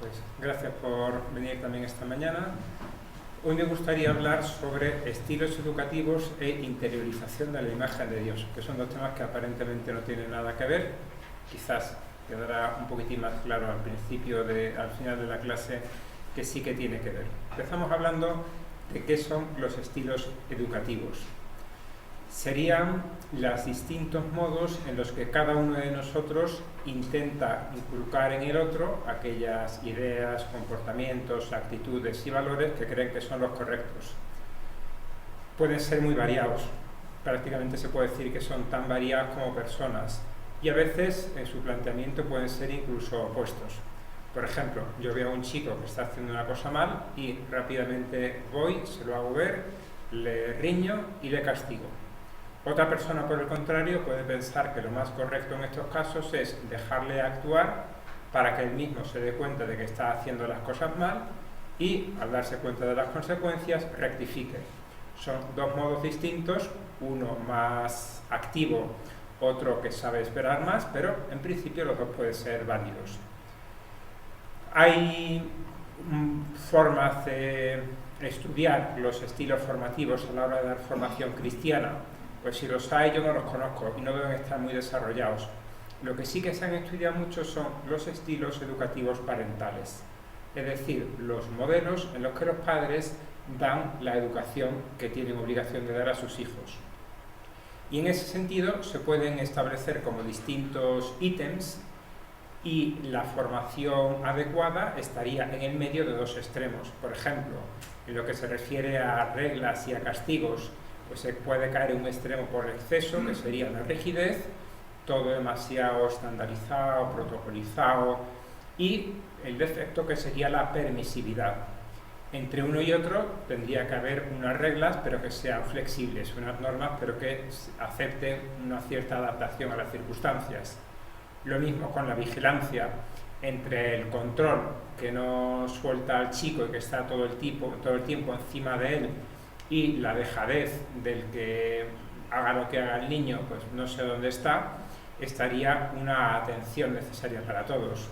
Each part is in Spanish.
Pues gracias por venir también esta mañana. Hoy me gustaría hablar sobre estilos educativos e interiorización de la imagen de Dios, que son dos temas que aparentemente no tienen nada que ver. Quizás quedará un poquitín más claro al final de la clase, que sí que tiene que ver. Empezamos hablando de qué son los estilos educativos. Serían los distintos modos en los que cada uno de nosotros intenta inculcar en el otro aquellas ideas, comportamientos, actitudes y valores que creen que son los correctos. Pueden ser muy variados, prácticamente se puede decir que son tan variados como personas, y a veces en su planteamiento pueden ser incluso opuestos. Por ejemplo, yo veo a un chico que está haciendo una cosa mal y rápidamente voy, se lo hago ver, le riño y le castigo. Otra persona, por el contrario, puede pensar que lo más correcto en estos casos es dejarle actuar para que él mismo se dé cuenta de que está haciendo las cosas mal y, al darse cuenta de las consecuencias, rectifique. Son dos modos distintos, uno más activo, otro que sabe esperar más, pero en principio los dos pueden ser válidos. Hay formas de estudiar los estilos formativos a la hora de dar formación cristiana. Pues si los hay, yo no los conozco y no deben estar muy desarrollados. Lo que sí que se han estudiado mucho son los estilos educativos parentales, es decir, los modelos en los que los padres dan la educación que tienen obligación de dar a sus hijos. Y en ese sentido se pueden establecer como distintos ítems, y la formación adecuada estaría en el medio de dos extremos. Por ejemplo, en lo que se refiere a reglas y a castigos, pues se puede caer en un extremo por exceso, que sería la rigidez, todo demasiado estandarizado, protocolizado, y el defecto, que sería la permisividad. Entre uno y otro tendría que haber unas reglas, pero que sean flexibles, unas normas, pero que acepten una cierta adaptación a las circunstancias. Lo mismo con la vigilancia, entre el control, que no suelta al chico y que está todo el tiempo encima de él, y la dejadez del que haga lo que haga el niño, pues no sé dónde está, estaría una atención necesaria para todos.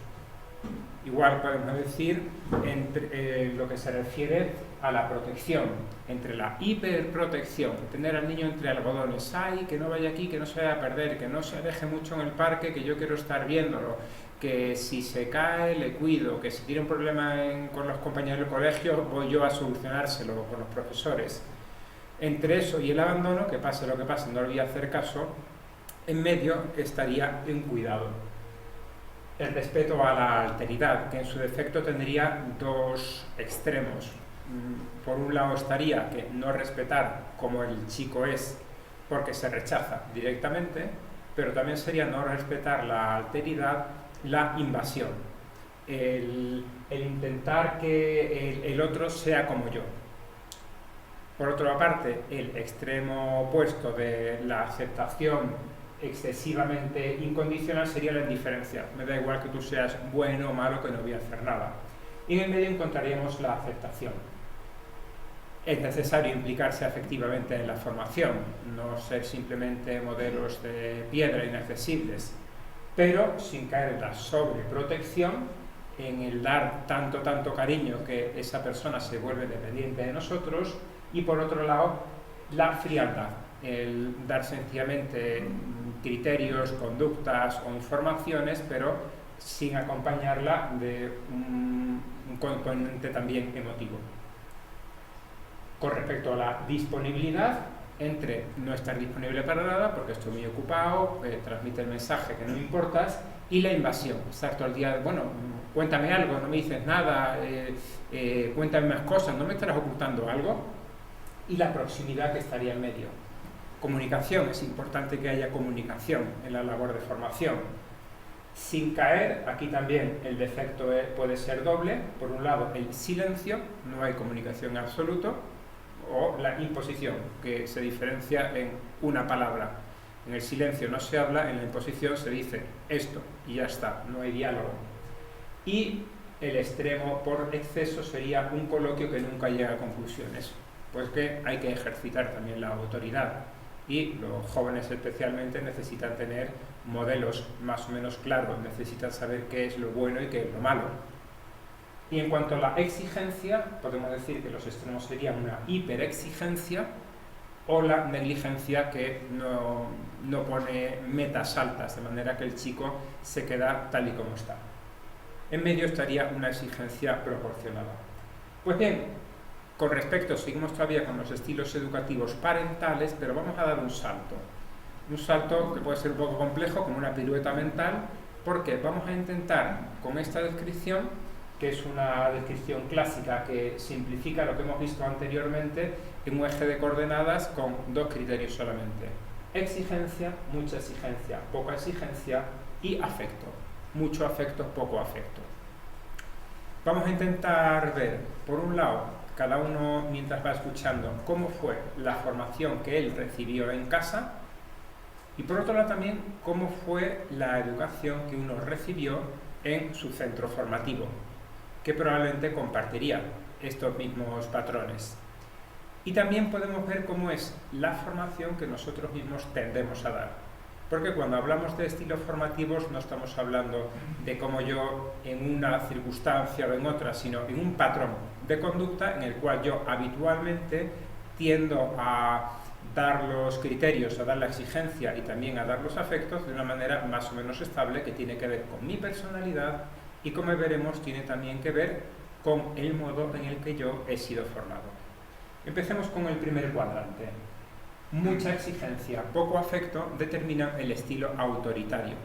Igual podemos decir entre lo que se refiere a la protección, entre la hiperprotección, tener al niño entre algodones, ay, que no vaya aquí, que no se vaya a perder, que no se aleje mucho en el parque, que yo quiero estar viéndolo, que si se cae le cuido, que si tiene un problema con los compañeros del colegio voy yo a solucionárselo con los profesores. Entre eso y el abandono, que pase lo que pase, no le voy a hacer caso, en medio estaría un cuidado. El respeto a la alteridad, que en su defecto tendría dos extremos. Por un lado estaría que no respetar como el chico es, porque se rechaza directamente, pero también sería no respetar la alteridad, la invasión, el intentar que el otro sea como yo. Por otra parte, el extremo opuesto de la aceptación excesivamente incondicional sería la indiferencia. Me da igual que tú seas bueno o malo, que no voy a hacer nada. Y en el medio encontraríamos la aceptación. Es necesario implicarse afectivamente en la formación, no ser simplemente modelos de piedra inaccesibles, pero sin caer en la sobreprotección, en el dar tanto cariño que esa persona se vuelve dependiente de nosotros, y por otro lado, la frialdad, el dar sencillamente criterios, conductas o informaciones, pero sin acompañarla de un componente también emotivo. Con respecto a la disponibilidad, entre no estar disponible para nada, porque estoy muy ocupado, transmite el mensaje que no me importas, y la invasión, estar todo el día, bueno, cuéntame algo, no me dices nada, cuéntame más cosas, no me estarás ocultando algo, y la proximidad, que estaría en medio. Comunicación, es importante que haya comunicación en la labor de formación. Sin caer, aquí también el defecto puede ser doble. Por un lado, el silencio, no hay comunicación en absoluto, o la imposición, que se diferencia en una palabra. En el silencio no se habla, en la imposición se dice esto y ya está, no hay diálogo. Y el extremo por exceso sería un coloquio que nunca llega a conclusiones, pues que hay que ejercitar también la autoridad. Y los jóvenes especialmente necesitan tener modelos más o menos claros, necesitan saber qué es lo bueno y qué es lo malo. Y en cuanto a la exigencia, podemos decir que los extremos serían una hiperexigencia o la negligencia, que no pone metas altas, de manera que el chico se queda tal y como está. En medio estaría una exigencia proporcionada. Pues bien, con respecto, seguimos todavía con los estilos educativos parentales, pero vamos a dar un salto. Un salto que puede ser un poco complejo, como una pirueta mental, porque vamos a intentar, con esta descripción, que es una descripción clásica que simplifica lo que hemos visto anteriormente en un eje de coordenadas con dos criterios solamente: exigencia, mucha exigencia, poca exigencia, y afecto, mucho afecto, poco afecto. Vamos a intentar ver, por un lado, cada uno mientras va escuchando, cómo fue la formación que él recibió en casa, y por otro lado también cómo fue la educación que uno recibió en su centro formativo, que probablemente compartiría estos mismos patrones. Y también podemos ver cómo es la formación que nosotros mismos tendemos a dar. Porque cuando hablamos de estilos formativos no estamos hablando de cómo yo en una circunstancia o en otra, sino en un patrón de conducta en el cual yo habitualmente tiendo a dar los criterios, a dar la exigencia y también a dar los afectos de una manera más o menos estable, que tiene que ver con mi personalidad y, como veremos, tiene también que ver con el modo en el que yo he sido formado. Empecemos con el primer cuadrante. Mucha exigencia, poco afecto determinan el estilo autoritario,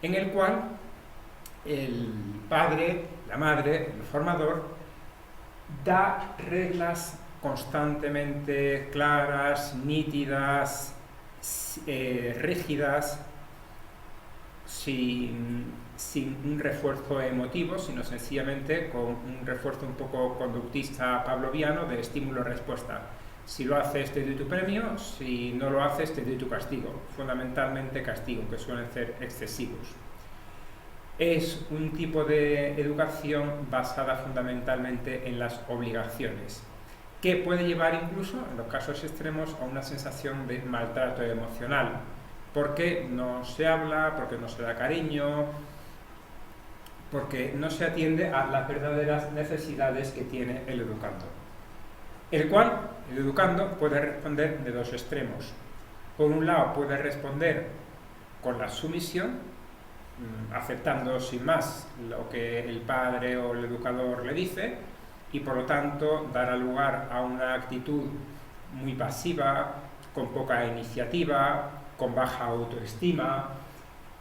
en el cual el padre, la madre, el formador, da reglas constantemente claras, nítidas, rígidas, sin un refuerzo emotivo, sino sencillamente con un refuerzo un poco conductista pavloviano de estímulo-respuesta. Si lo haces te doy tu premio, si no lo haces te doy tu castigo, fundamentalmente castigo, que suelen ser excesivos. Es un tipo de educación basada fundamentalmente en las obligaciones, que puede llevar incluso, en los casos extremos, a una sensación de maltrato emocional, porque no se habla, porque no se da cariño, porque no se atiende a las verdaderas necesidades que tiene el educando. El cual, el educando, puede responder de dos extremos. Por un lado, puede responder con la sumisión, aceptando sin más lo que el padre o el educador le dice, y por lo tanto dará lugar a una actitud muy pasiva, con poca iniciativa, con baja autoestima,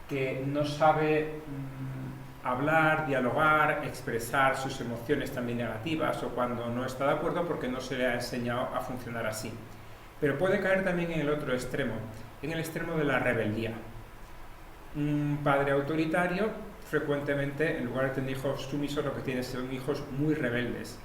que no sabe hablar, dialogar, expresar sus emociones también negativas o cuando no está de acuerdo, porque no se le ha enseñado a funcionar así. Pero puede caer también en el otro extremo, en el extremo de la rebeldía. Un padre autoritario frecuentemente, en lugar de tener hijos sumisos, lo que tiene son hijos muy rebeldes,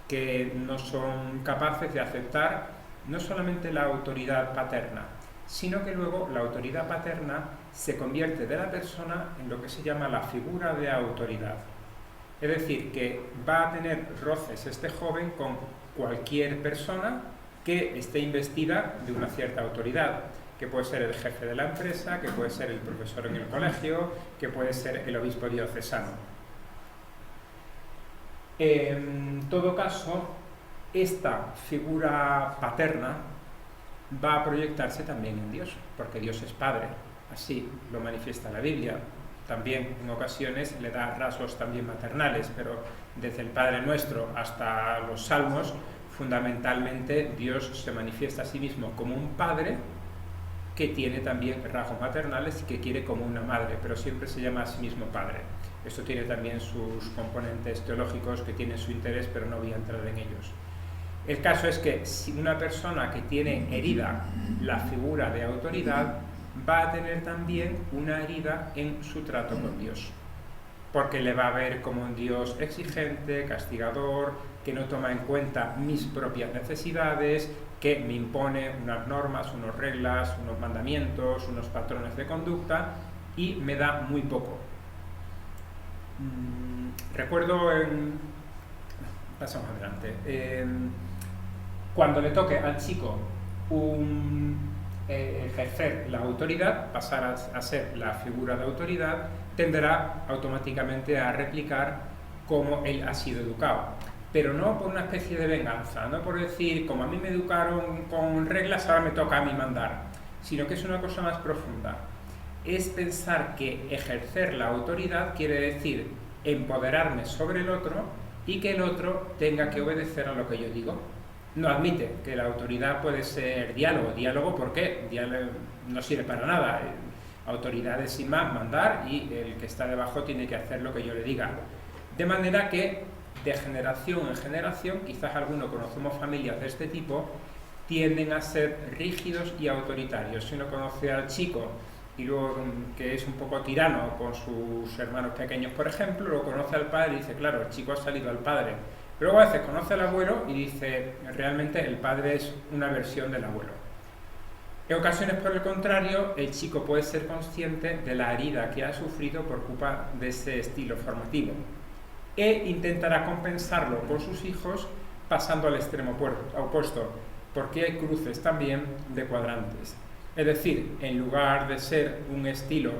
que no son capaces de aceptar no solamente la autoridad paterna, sino que luego la autoridad paterna se convierte de la persona en lo que se llama la figura de autoridad. Es decir, que va a tener roces este joven con cualquier persona que esté investida de una cierta autoridad, que puede ser el jefe de la empresa, que puede ser el profesor en el colegio, que puede ser el obispo diocesano. En todo caso, esta figura paterna va a proyectarse también en Dios, porque Dios es Padre, así lo manifiesta la Biblia. También en ocasiones le da rasgos también maternales, pero desde el Padre Nuestro hasta los Salmos, fundamentalmente Dios se manifiesta a sí mismo como un Padre que tiene también rasgos maternales y que quiere como una madre, pero siempre se llama a sí mismo Padre. Esto tiene también sus componentes teológicos que tienen su interés, pero no voy a entrar en ellos. El caso es que si una persona que tiene herida la figura de autoridad, va a tener también una herida en su trato con Dios, porque le va a ver como un Dios exigente, castigador, que no toma en cuenta mis propias necesidades, que me impone unas normas, unas reglas, unos mandamientos, unos patrones de conducta y me da muy poco. Recuerdo pasamos adelante. Cuando le toque al chico ejercer la autoridad, pasar a ser la figura de autoridad, tenderá automáticamente a replicar cómo él ha sido educado. Pero no por una especie de venganza, no por decir, como a mí me educaron con reglas, ahora me toca a mí mandar, sino que es una cosa más profunda. Es pensar que ejercer la autoridad quiere decir empoderarme sobre el otro y que el otro tenga que obedecer a lo que yo digo. No admite que la autoridad puede ser diálogo. ¿Diálogo por qué? Diálogo no sirve para nada. Autoridad es sin más mandar y el que está debajo tiene que hacer lo que yo le diga. De manera que de generación en generación, quizás algunos conocemos familias de este tipo, tienden a ser rígidos y autoritarios. Si uno conoce al chico y luego que es un poco tirano con sus hermanos pequeños, por ejemplo, luego conoce al padre y dice, claro, el chico ha salido al padre. Luego a veces conoce al abuelo y dice, realmente el padre es una versión del abuelo. En ocasiones, por el contrario, el chico puede ser consciente de la herida que ha sufrido por culpa de ese estilo formativo e intentará compensarlo con sus hijos pasando al extremo opuesto, porque hay cruces también de cuadrantes. Es decir, en lugar de ser un estilo,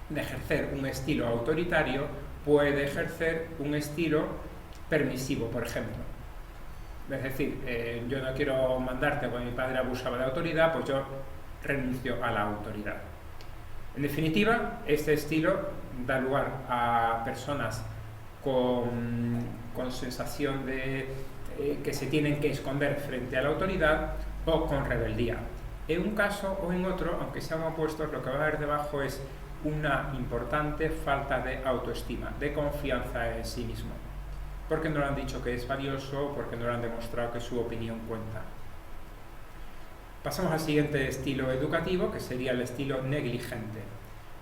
de ejercer un estilo autoritario, puede ejercer un estilo permisivo, por ejemplo. Es decir, yo no quiero mandarte porque mi padre abusaba de autoridad, pues yo renuncio a la autoridad. En definitiva, este estilo da lugar a personas con sensación de que se tienen que esconder frente a la autoridad o con rebeldía. En un caso o en otro, aunque sean opuestos, lo que va a haber debajo es una importante falta de autoestima, de confianza en sí mismo. Porque no le han dicho que es valioso, porque no le han demostrado que su opinión cuenta. Pasamos al siguiente estilo educativo, que sería el estilo negligente,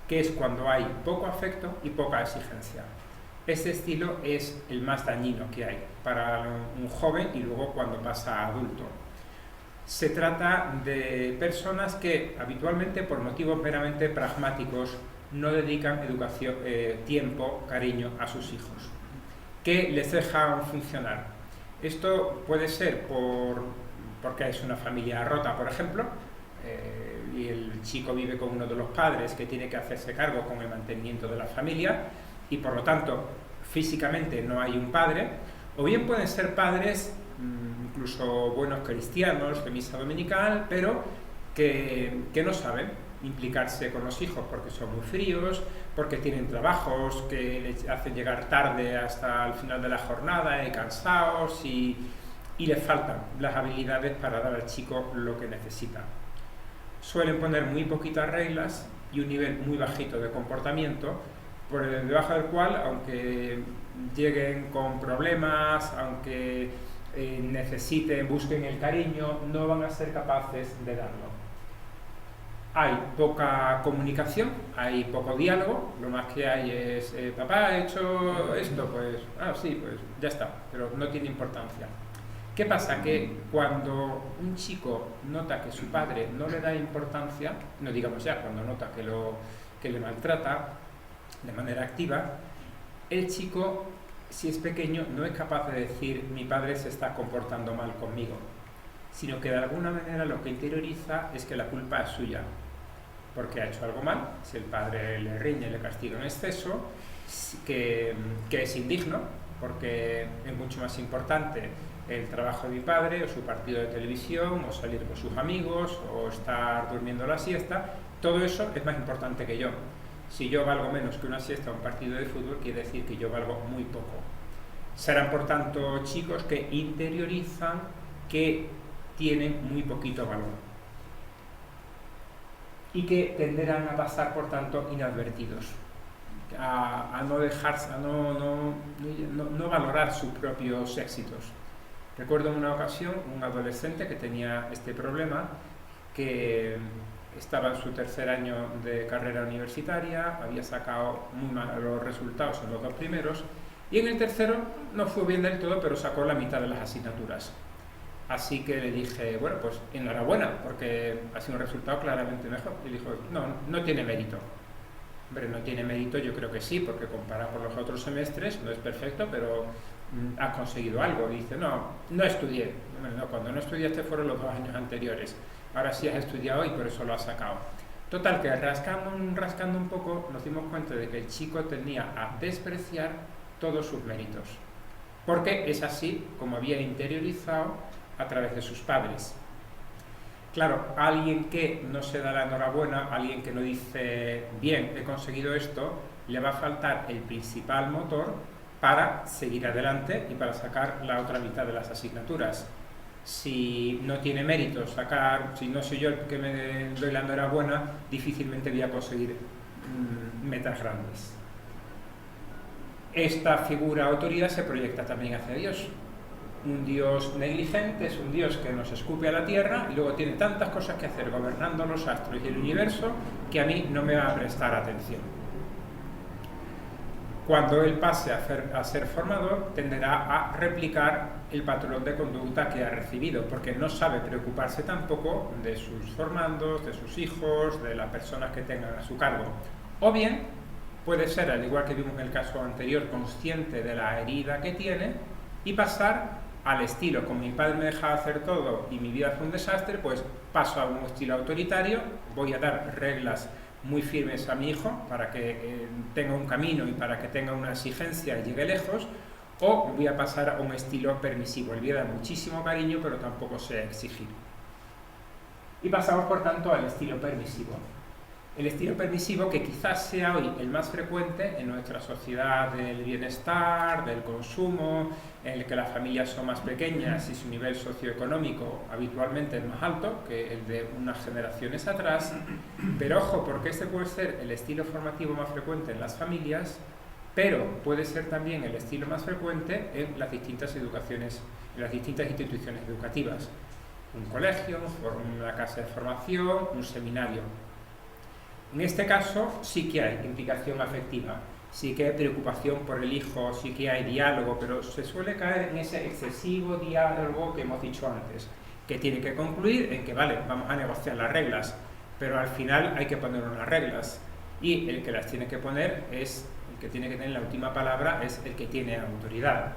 que es cuando hay poco afecto y poca exigencia. Este estilo es el más dañino que hay para un joven y luego cuando pasa a adulto. Se trata de personas que habitualmente por motivos meramente pragmáticos no dedican tiempo, cariño a sus hijos, que les dejan funcionar. Esto puede ser porque es una familia rota, por ejemplo, y el chico vive con uno de los padres que tiene que hacerse cargo con el mantenimiento de la familia y por lo tanto físicamente no hay un padre, o bien pueden ser padres incluso buenos cristianos de misa dominical, pero que no saben implicarse con los hijos porque son muy fríos, porque tienen trabajos que les hacen llegar tarde hasta el final de la jornada y cansados y les faltan las habilidades para dar al chico lo que necesita. Suelen poner muy poquitas reglas y un nivel muy bajito de comportamiento, por debajo del cual, aunque lleguen con problemas, aunque busquen el cariño, no van a ser capaces de darlo. Hay poca comunicación, hay poco diálogo, lo más que hay es, papá, ¿ha hecho esto? Pues, sí, pues ya está, pero no tiene importancia. ¿Qué pasa? Que cuando un chico nota que su padre no le da importancia, no digamos ya, cuando nota que le maltrata de manera activa, el chico, si es pequeño, no es capaz de decir mi padre se está comportando mal conmigo, sino que de alguna manera lo que interioriza es que la culpa es suya, porque ha hecho algo mal. Si el padre le riñe, le castiga en exceso, que es indigno, porque es mucho más importante el trabajo de mi padre, o su partido de televisión, o salir con sus amigos, o estar durmiendo la siesta. Todo eso es más importante que yo. Si yo valgo menos que una siesta o un partido de fútbol, quiere decir que yo valgo muy poco. Serán, por tanto, chicos que interiorizan que tienen muy poquito valor y que tenderán a pasar, por tanto, inadvertidos, a no valorar sus propios éxitos. Recuerdo en una ocasión un adolescente que tenía este problema, que estaba en su tercer año de carrera universitaria, había sacado muy malos resultados en los dos primeros y en el tercero no fue bien del todo, pero sacó la mitad de las asignaturas. Así que le dije, bueno, pues enhorabuena, porque ha sido un resultado claramente mejor. Y dijo, no tiene mérito. Hombre, no tiene mérito, yo creo que sí, porque comparado con los otros semestres no es perfecto, pero ha conseguido algo. Y dice, no estudié. Bueno, cuando no estudiaste fueron los 2 años anteriores. Ahora sí has estudiado y por eso lo has sacado. Total, que rascando un poco nos dimos cuenta de que el chico tendía a despreciar todos sus méritos, porque es así como había interiorizado a través de sus padres. Claro, alguien que no se da la enhorabuena, alguien que no dice, bien, he conseguido esto, le va a faltar el principal motor para seguir adelante y para sacar la otra mitad de las asignaturas. Si no tiene mérito sacar, si no soy yo el que me doy la enhorabuena, difícilmente voy a conseguir metas grandes. Esta figura autoridad se proyecta también hacia Dios. Un Dios negligente es un Dios que nos escupe a la tierra y luego tiene tantas cosas que hacer gobernando los astros y el universo que a mí no me va a prestar atención. Cuando él pase a ser formador, tenderá a replicar el patrón de conducta que ha recibido, porque no sabe preocuparse tampoco de sus formandos, de sus hijos, de las personas que tengan a su cargo. O bien, puede ser, al igual que vimos en el caso anterior, consciente de la herida que tiene y pasar al estilo, como mi padre me dejaba hacer todo y mi vida fue un desastre, pues paso a un estilo autoritario, voy a dar reglas muy firmes a mi hijo para que tenga un camino y para que tenga una exigencia y llegue lejos, o voy a pasar a un estilo permisivo, le voy a dar muchísimo cariño pero tampoco sé exigir. Y pasamos por tanto al estilo permisivo. El estilo permisivo, que quizás sea hoy el más frecuente en nuestra sociedad del bienestar, del consumo, en el que las familias son más pequeñas y su nivel socioeconómico habitualmente es más alto que el de unas generaciones atrás, pero ojo, porque este puede ser el estilo formativo más frecuente en las familias, pero puede ser también el estilo más frecuente en las distintas educaciones, en las distintas instituciones educativas. Un colegio, una casa de formación, un seminario. En este caso sí que hay implicación afectiva, sí que hay preocupación por el hijo, sí que hay diálogo, pero se suele caer en ese excesivo diálogo que hemos dicho antes, que tiene que concluir en que, vale, vamos a negociar las reglas, pero al final hay que poner unas reglas y el que las tiene que poner es, el que tiene que tener la última palabra es el que tiene autoridad.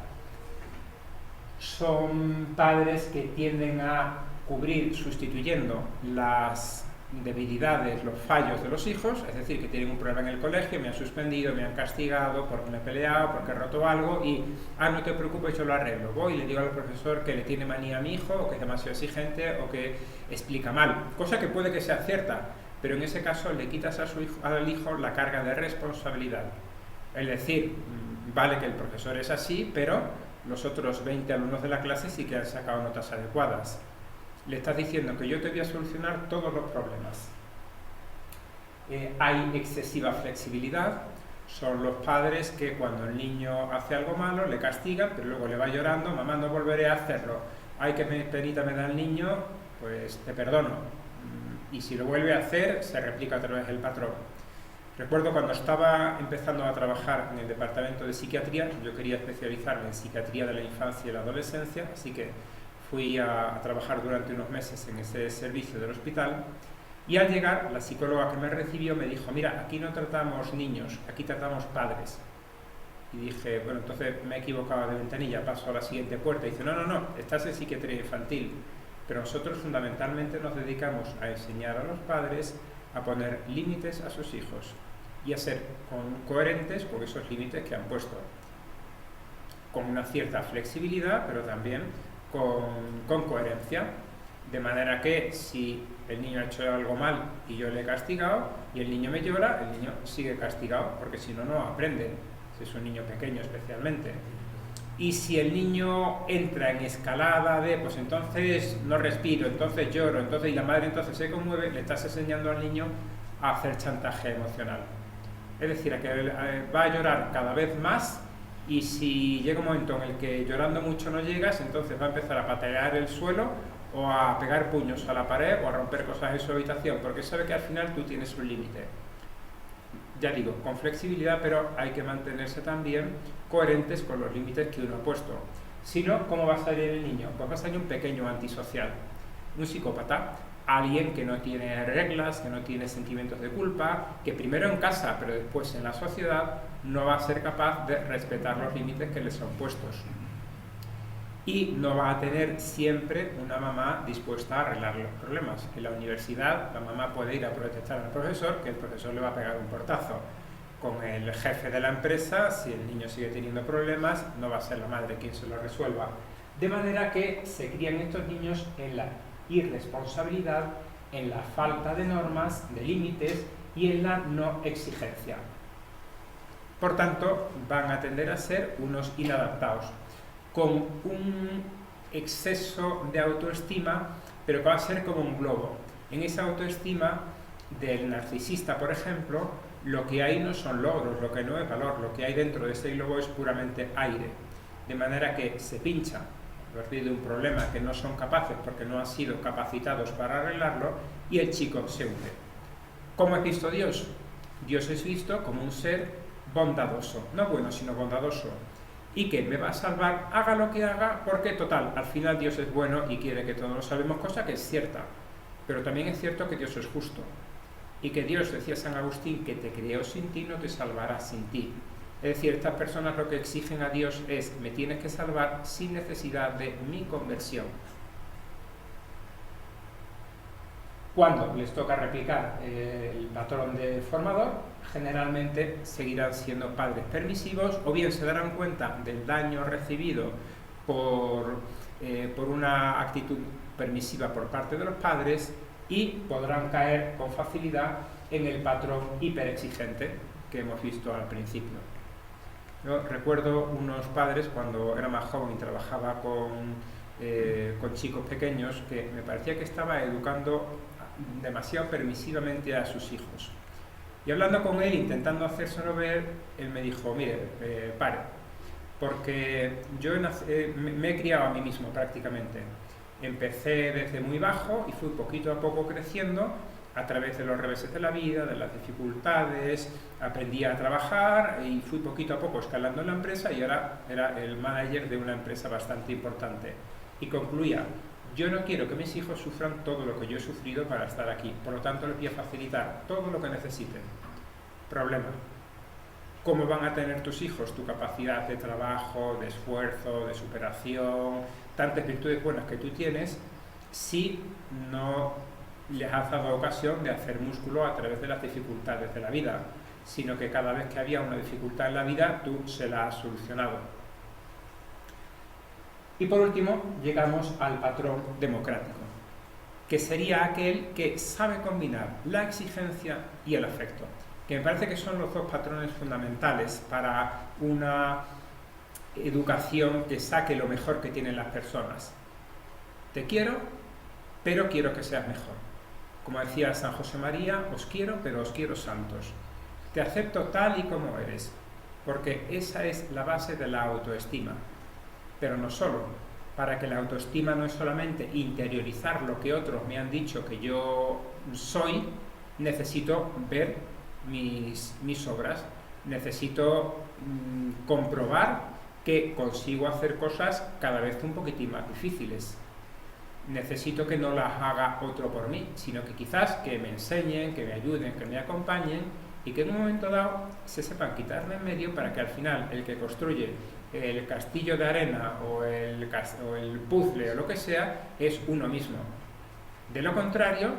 Son padres que tienden a cubrir sustituyendo las debilidades, los fallos de los hijos, es decir, que tienen un problema en el colegio, me han suspendido, me han castigado porque me he peleado, porque he roto algo y, no te preocupes, yo lo arreglo. Voy y le digo al profesor que le tiene manía a mi hijo, o que es demasiado exigente, o que explica mal, cosa que puede que sea cierta, pero en ese caso le quitas al hijo la carga de responsabilidad. Es decir, vale que el profesor es así, pero los otros 20 alumnos de la clase sí que han sacado notas adecuadas. Le estás diciendo que yo te voy a solucionar todos los problemas. Hay excesiva flexibilidad. Son los padres que cuando el niño hace algo malo le castigan, pero luego le va llorando, mamá, no volveré a hacerlo. Ay, qué penita me da el niño, pues te perdono. Y si lo vuelve a hacer, se replica otra vez el patrón. Recuerdo cuando estaba empezando a trabajar en el departamento de psiquiatría, yo quería especializarme en psiquiatría de la infancia y la adolescencia, así que fui a trabajar durante unos meses en ese servicio del hospital y al llegar la psicóloga que me recibió me dijo, mira, aquí no tratamos niños, aquí tratamos padres. Y dije, bueno, entonces me he equivocado de ventanilla, paso a la siguiente puerta. Y dice, no, estás en psiquiatría infantil, pero nosotros fundamentalmente nos dedicamos a enseñar a los padres a poner límites a sus hijos y a ser coherentes con esos límites que han puesto, con una cierta flexibilidad, pero también con coherencia, de manera que si el niño ha hecho algo mal y yo le he castigado y el niño me llora, el niño sigue castigado porque si no, no aprende, si es un niño pequeño especialmente. Y si el niño entra en escalada de, pues entonces no respiro, entonces lloro, entonces y la madre entonces se conmueve, le estás enseñando al niño a hacer chantaje emocional. Es decir, a que va a llorar cada vez más. Y si llega un momento en el que llorando mucho no llegas, entonces va a empezar a patear el suelo o a pegar puños a la pared o a romper cosas en su habitación, porque sabe que al final tú tienes un límite. Ya digo, con flexibilidad, pero hay que mantenerse también coherentes con los límites que uno ha puesto. Si no, ¿cómo va a salir el niño? Pues va a salir un pequeño antisocial, un psicópata, alguien que no tiene reglas, que no tiene sentimientos de culpa, que primero en casa, pero después en la sociedad, no va a ser capaz de respetar los límites que le son puestos. Y no va a tener siempre una mamá dispuesta a arreglar los problemas. En la universidad, la mamá puede ir a protestar al profesor, que el profesor le va a pegar un portazo. con el jefe de la empresa. Si el niño sigue teniendo problemas, no va a ser la madre quien se lo resuelva. De manera que se crían estos niños en la irresponsabilidad, en la falta de normas, de límites y en la no exigencia. Por tanto, van a tender a ser unos inadaptados, con un exceso de autoestima, pero que va a ser como un globo. En esa autoestima del narcisista, por ejemplo, lo que hay no son logros, lo que no es valor, lo que hay dentro de ese globo es puramente aire. De manera que se pincha a partir de un problema que no son capaces porque no han sido capacitados para arreglarlo y el chico se hunde. ¿Cómo es visto Dios? Dios es visto como un ser bondadoso, no bueno, sino bondadoso, y que me va a salvar, haga lo que haga, porque total, al final Dios es bueno y quiere que todos lo salvemos, cosa que es cierta, pero también es cierto que Dios es justo, y que Dios, decía San Agustín, que te creó sin ti, no te salvará sin ti. Es decir, estas personas lo que exigen a Dios es, me tienes que salvar sin necesidad de mi conversión. Cuando les toca replicar el patrón de formador, generalmente seguirán siendo padres permisivos, o bien se darán cuenta del daño recibido por una actitud permisiva por parte de los padres y podrán caer con facilidad en el patrón hiperexigente que hemos visto al principio. Yo recuerdo unos padres cuando era más joven y trabajaba con chicos pequeños que me parecía que estaba educando demasiado permisivamente a sus hijos. Y hablando con él, intentando hacérselo ver, él me dijo, mire, pare, porque yo me he criado a mí mismo prácticamente. Empecé desde muy bajo y fui poquito a poco creciendo a través de los reveses de la vida, de las dificultades, aprendí a trabajar y fui poquito a poco escalando en la empresa y ahora era el manager de una empresa bastante importante. Y concluía, yo no quiero que mis hijos sufran todo lo que yo he sufrido para estar aquí, por lo tanto les voy a facilitar todo lo que necesiten. Problema. ¿Cómo van a tener tus hijos tu capacidad de trabajo, de esfuerzo, de superación, tantas virtudes buenas que tú tienes, si no les has dado ocasión de hacer músculo a través de las dificultades de la vida, sino que cada vez que había una dificultad en la vida, tú se la has solucionado? Y por último, llegamos al patrón democrático, que sería aquel que sabe combinar la exigencia y el afecto, que me parece que son los dos patrones fundamentales para una educación que saque lo mejor que tienen las personas. Te quiero, pero quiero que seas mejor. Como decía San José María, os quiero, pero os quiero santos. Te acepto tal y como eres, porque esa es la base de la autoestima. Pero no solo, para que la autoestima no es solamente interiorizar lo que otros me han dicho que yo soy, necesito ver mis obras, necesito comprobar que consigo hacer cosas cada vez un poquitín más difíciles. Necesito que no las haga otro por mí, sino que quizás que me enseñen, que me ayuden, que me acompañen y que en un momento dado se sepan quitarme en medio para que al final el que construye el castillo de arena o el puzzle o lo que sea es uno mismo. De lo contrario,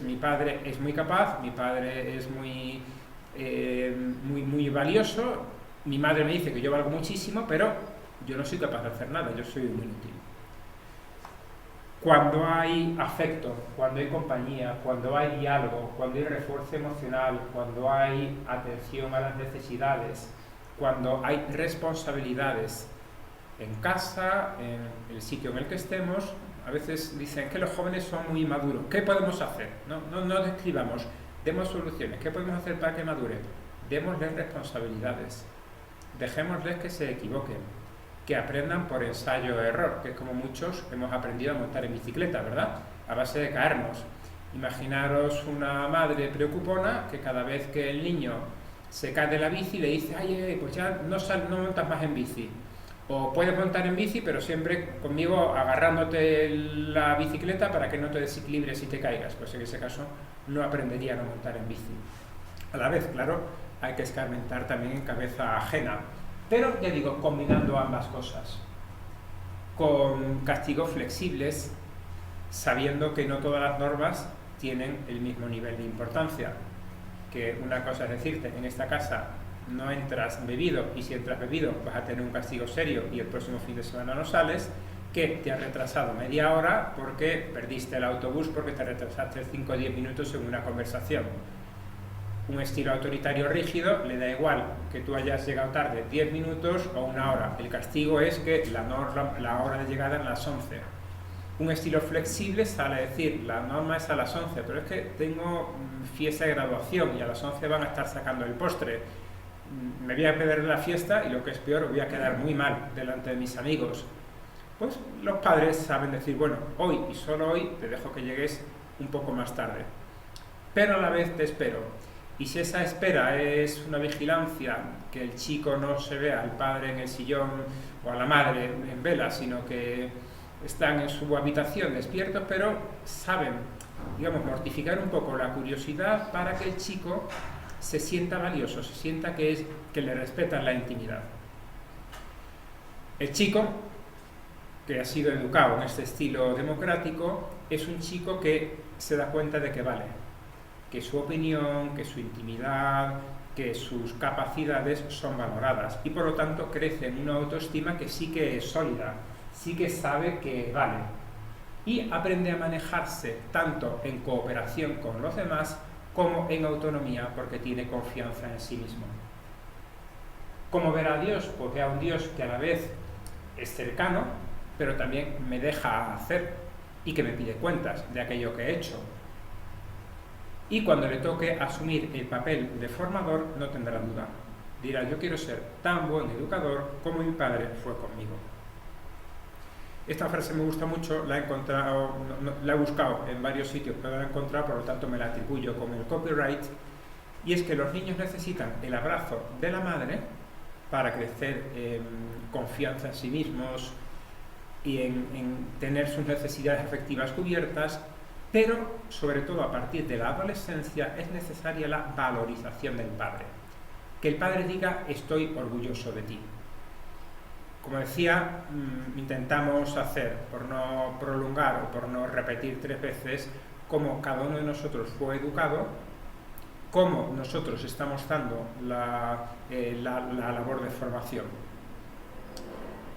mi padre es muy capaz, mi padre es muy valioso, mi madre me dice que yo valgo muchísimo, pero yo no soy capaz de hacer nada, yo soy un inútil. Cuando hay afecto, cuando hay compañía, cuando hay diálogo, cuando hay refuerzo emocional, cuando hay atención a las necesidades, cuando hay responsabilidades en casa, en el sitio en el que estemos, a veces dicen que los jóvenes son muy inmaduros. ¿Qué podemos hacer? No describamos, demos soluciones. ¿Qué podemos hacer para que maduren? Démosles responsabilidades. Dejémosles que se equivoquen, que aprendan por ensayo-error, que es como muchos hemos aprendido a montar en bicicleta, ¿verdad? A base de caernos. Imaginaros una madre preocupona que cada vez que el niño se cae de la bici le dice, ay, pues ya no montas más en bici. O puedes montar en bici, pero siempre conmigo agarrándote la bicicleta para que no te desequilibres y te caigas. Pues en ese caso no aprenderían a montar en bici. A la vez, claro, hay que escarmentar también en cabeza ajena. Pero, ya digo, combinando ambas cosas. Con castigos flexibles, sabiendo que no todas las normas tienen el mismo nivel de importancia. que una cosa es decirte, en esta casa no entras bebido, y si entras bebido vas a tener un castigo serio y el próximo fin de semana no sales, que te has retrasado media hora porque perdiste el autobús, porque te retrasaste 5 o 10 minutos en una conversación. Un estilo autoritario rígido, le da igual que tú hayas llegado tarde 10 minutos o una hora. El castigo es que la hora de llegada es las 11. Un estilo flexible sale a decir, la norma es a las 11, pero es que tengo fiesta de graduación y a las 11 van a estar sacando el postre. Me voy a perder la fiesta y lo que es peor, voy a quedar muy mal delante de mis amigos. Pues los padres saben decir, bueno, hoy y solo hoy te dejo que llegues un poco más tarde, pero a la vez te espero. Y si esa espera es una vigilancia, que el chico no se vea al padre en el sillón o a la madre en vela, sino que están en su habitación despiertos, pero saben, digamos, mortificar un poco la curiosidad para que el chico se sienta valioso, se sienta que le respetan la intimidad. El chico que ha sido educado en este estilo democrático es un chico que se da cuenta de que vale, que su opinión, que su intimidad, que sus capacidades son valoradas y por lo tanto crece en una autoestima que sí que es sólida, sí que sabe que vale y aprende a manejarse tanto en cooperación con los demás como en autonomía porque tiene confianza en sí mismo. ¿Cómo ver a Dios? Pues ve a un Dios que a la vez es cercano, pero también me deja hacer y que me pide cuentas de aquello que he hecho. Y cuando le toque asumir el papel de formador, no tendrá duda. Dirá, yo quiero ser tan buen educador como mi padre fue conmigo. Esta frase me gusta mucho, la he encontrado, la he buscado en varios sitios, pero la he encontrado, por lo tanto me la atribuyo con el copyright, y es que los niños necesitan el abrazo de la madre para crecer en confianza en sí mismos y en tener sus necesidades afectivas cubiertas, pero sobre todo a partir de la adolescencia es necesaria la valorización del padre. Que el padre diga, estoy orgulloso de ti. Como decía, intentamos hacer, por no prolongar o por no repetir 3 veces, cómo cada uno de nosotros fue educado, cómo nosotros estamos dando la labor de formación.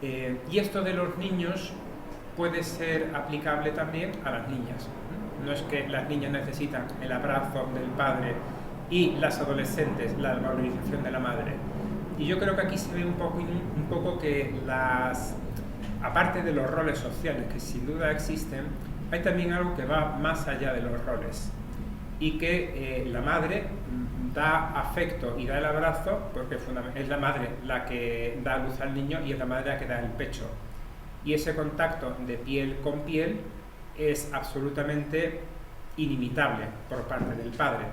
Y esto de los niños puede ser aplicable también a las niñas. No es que las niñas necesitan el abrazo del padre y las adolescentes la valorización de la madre. Y yo creo que aquí se ve un poco que aparte de los roles sociales que sin duda existen, hay también algo que va más allá de los roles y que la madre da afecto y da el abrazo porque es la madre la que da luz al niño y es la madre la que da el pecho. Y ese contacto de piel con piel es absolutamente inimitable por parte del padre.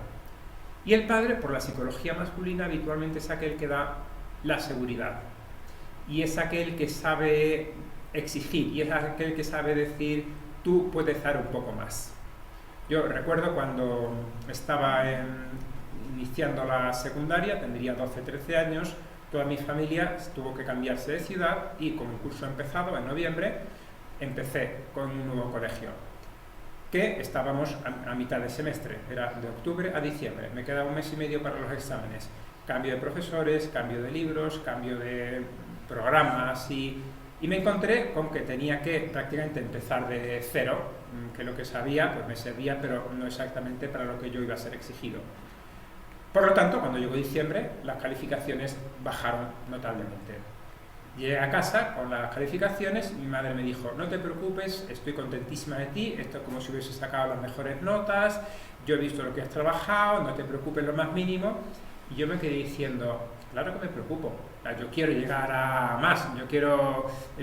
Y el padre, por la psicología masculina, habitualmente es aquel que da la seguridad. Y es aquel que sabe exigir, y es aquel que sabe decir, tú puedes dar un poco más. Yo recuerdo cuando estaba iniciando la secundaria, tendría 12-13 años, toda mi familia tuvo que cambiarse de ciudad y como el curso ha empezado en noviembre, empecé con un nuevo colegio, que estábamos a mitad de semestre, era de octubre a diciembre, me quedaba 1 mes y medio para los exámenes, cambio de profesores, cambio de libros, cambio de programas y me encontré con que tenía que prácticamente empezar de cero, que lo que sabía pues me servía, pero no exactamente para lo que yo iba a ser exigido. Por lo tanto, cuando llegó diciembre, las calificaciones bajaron notablemente. Llegué a casa con las calificaciones y mi madre me dijo, no te preocupes, estoy contentísima de ti, esto es como si hubiese sacado las mejores notas, yo he visto lo que has trabajado, no te preocupes lo más mínimo. Y yo me quedé diciendo, claro que me preocupo, yo quiero llegar a más,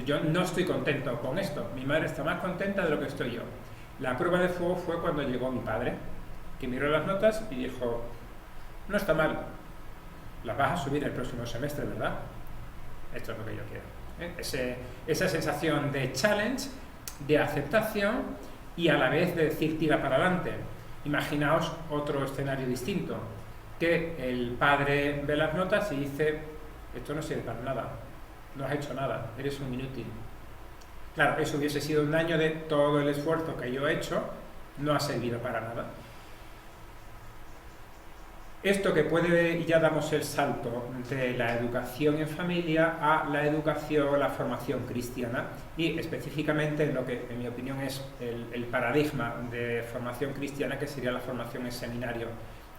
yo no estoy contento con esto, mi madre está más contenta de lo que estoy yo. La prueba de fuego fue cuando llegó mi padre, que miró las notas y dijo, no está mal, las vas a subir el próximo semestre, ¿verdad? Esto es lo que yo quiero. Esa sensación de challenge, de aceptación y a la vez de decir tira para adelante. Imaginaos otro escenario distinto, que el padre ve las notas y dice, esto no sirve para nada, no has hecho nada, eres un inútil. Claro, eso hubiese sido un daño de todo el esfuerzo que yo he hecho, no ha servido para nada. Esto que puede, y ya damos el salto de la educación en familia a la educación, la formación cristiana, y específicamente en lo que en mi opinión es el paradigma de formación cristiana, que sería la formación en seminario,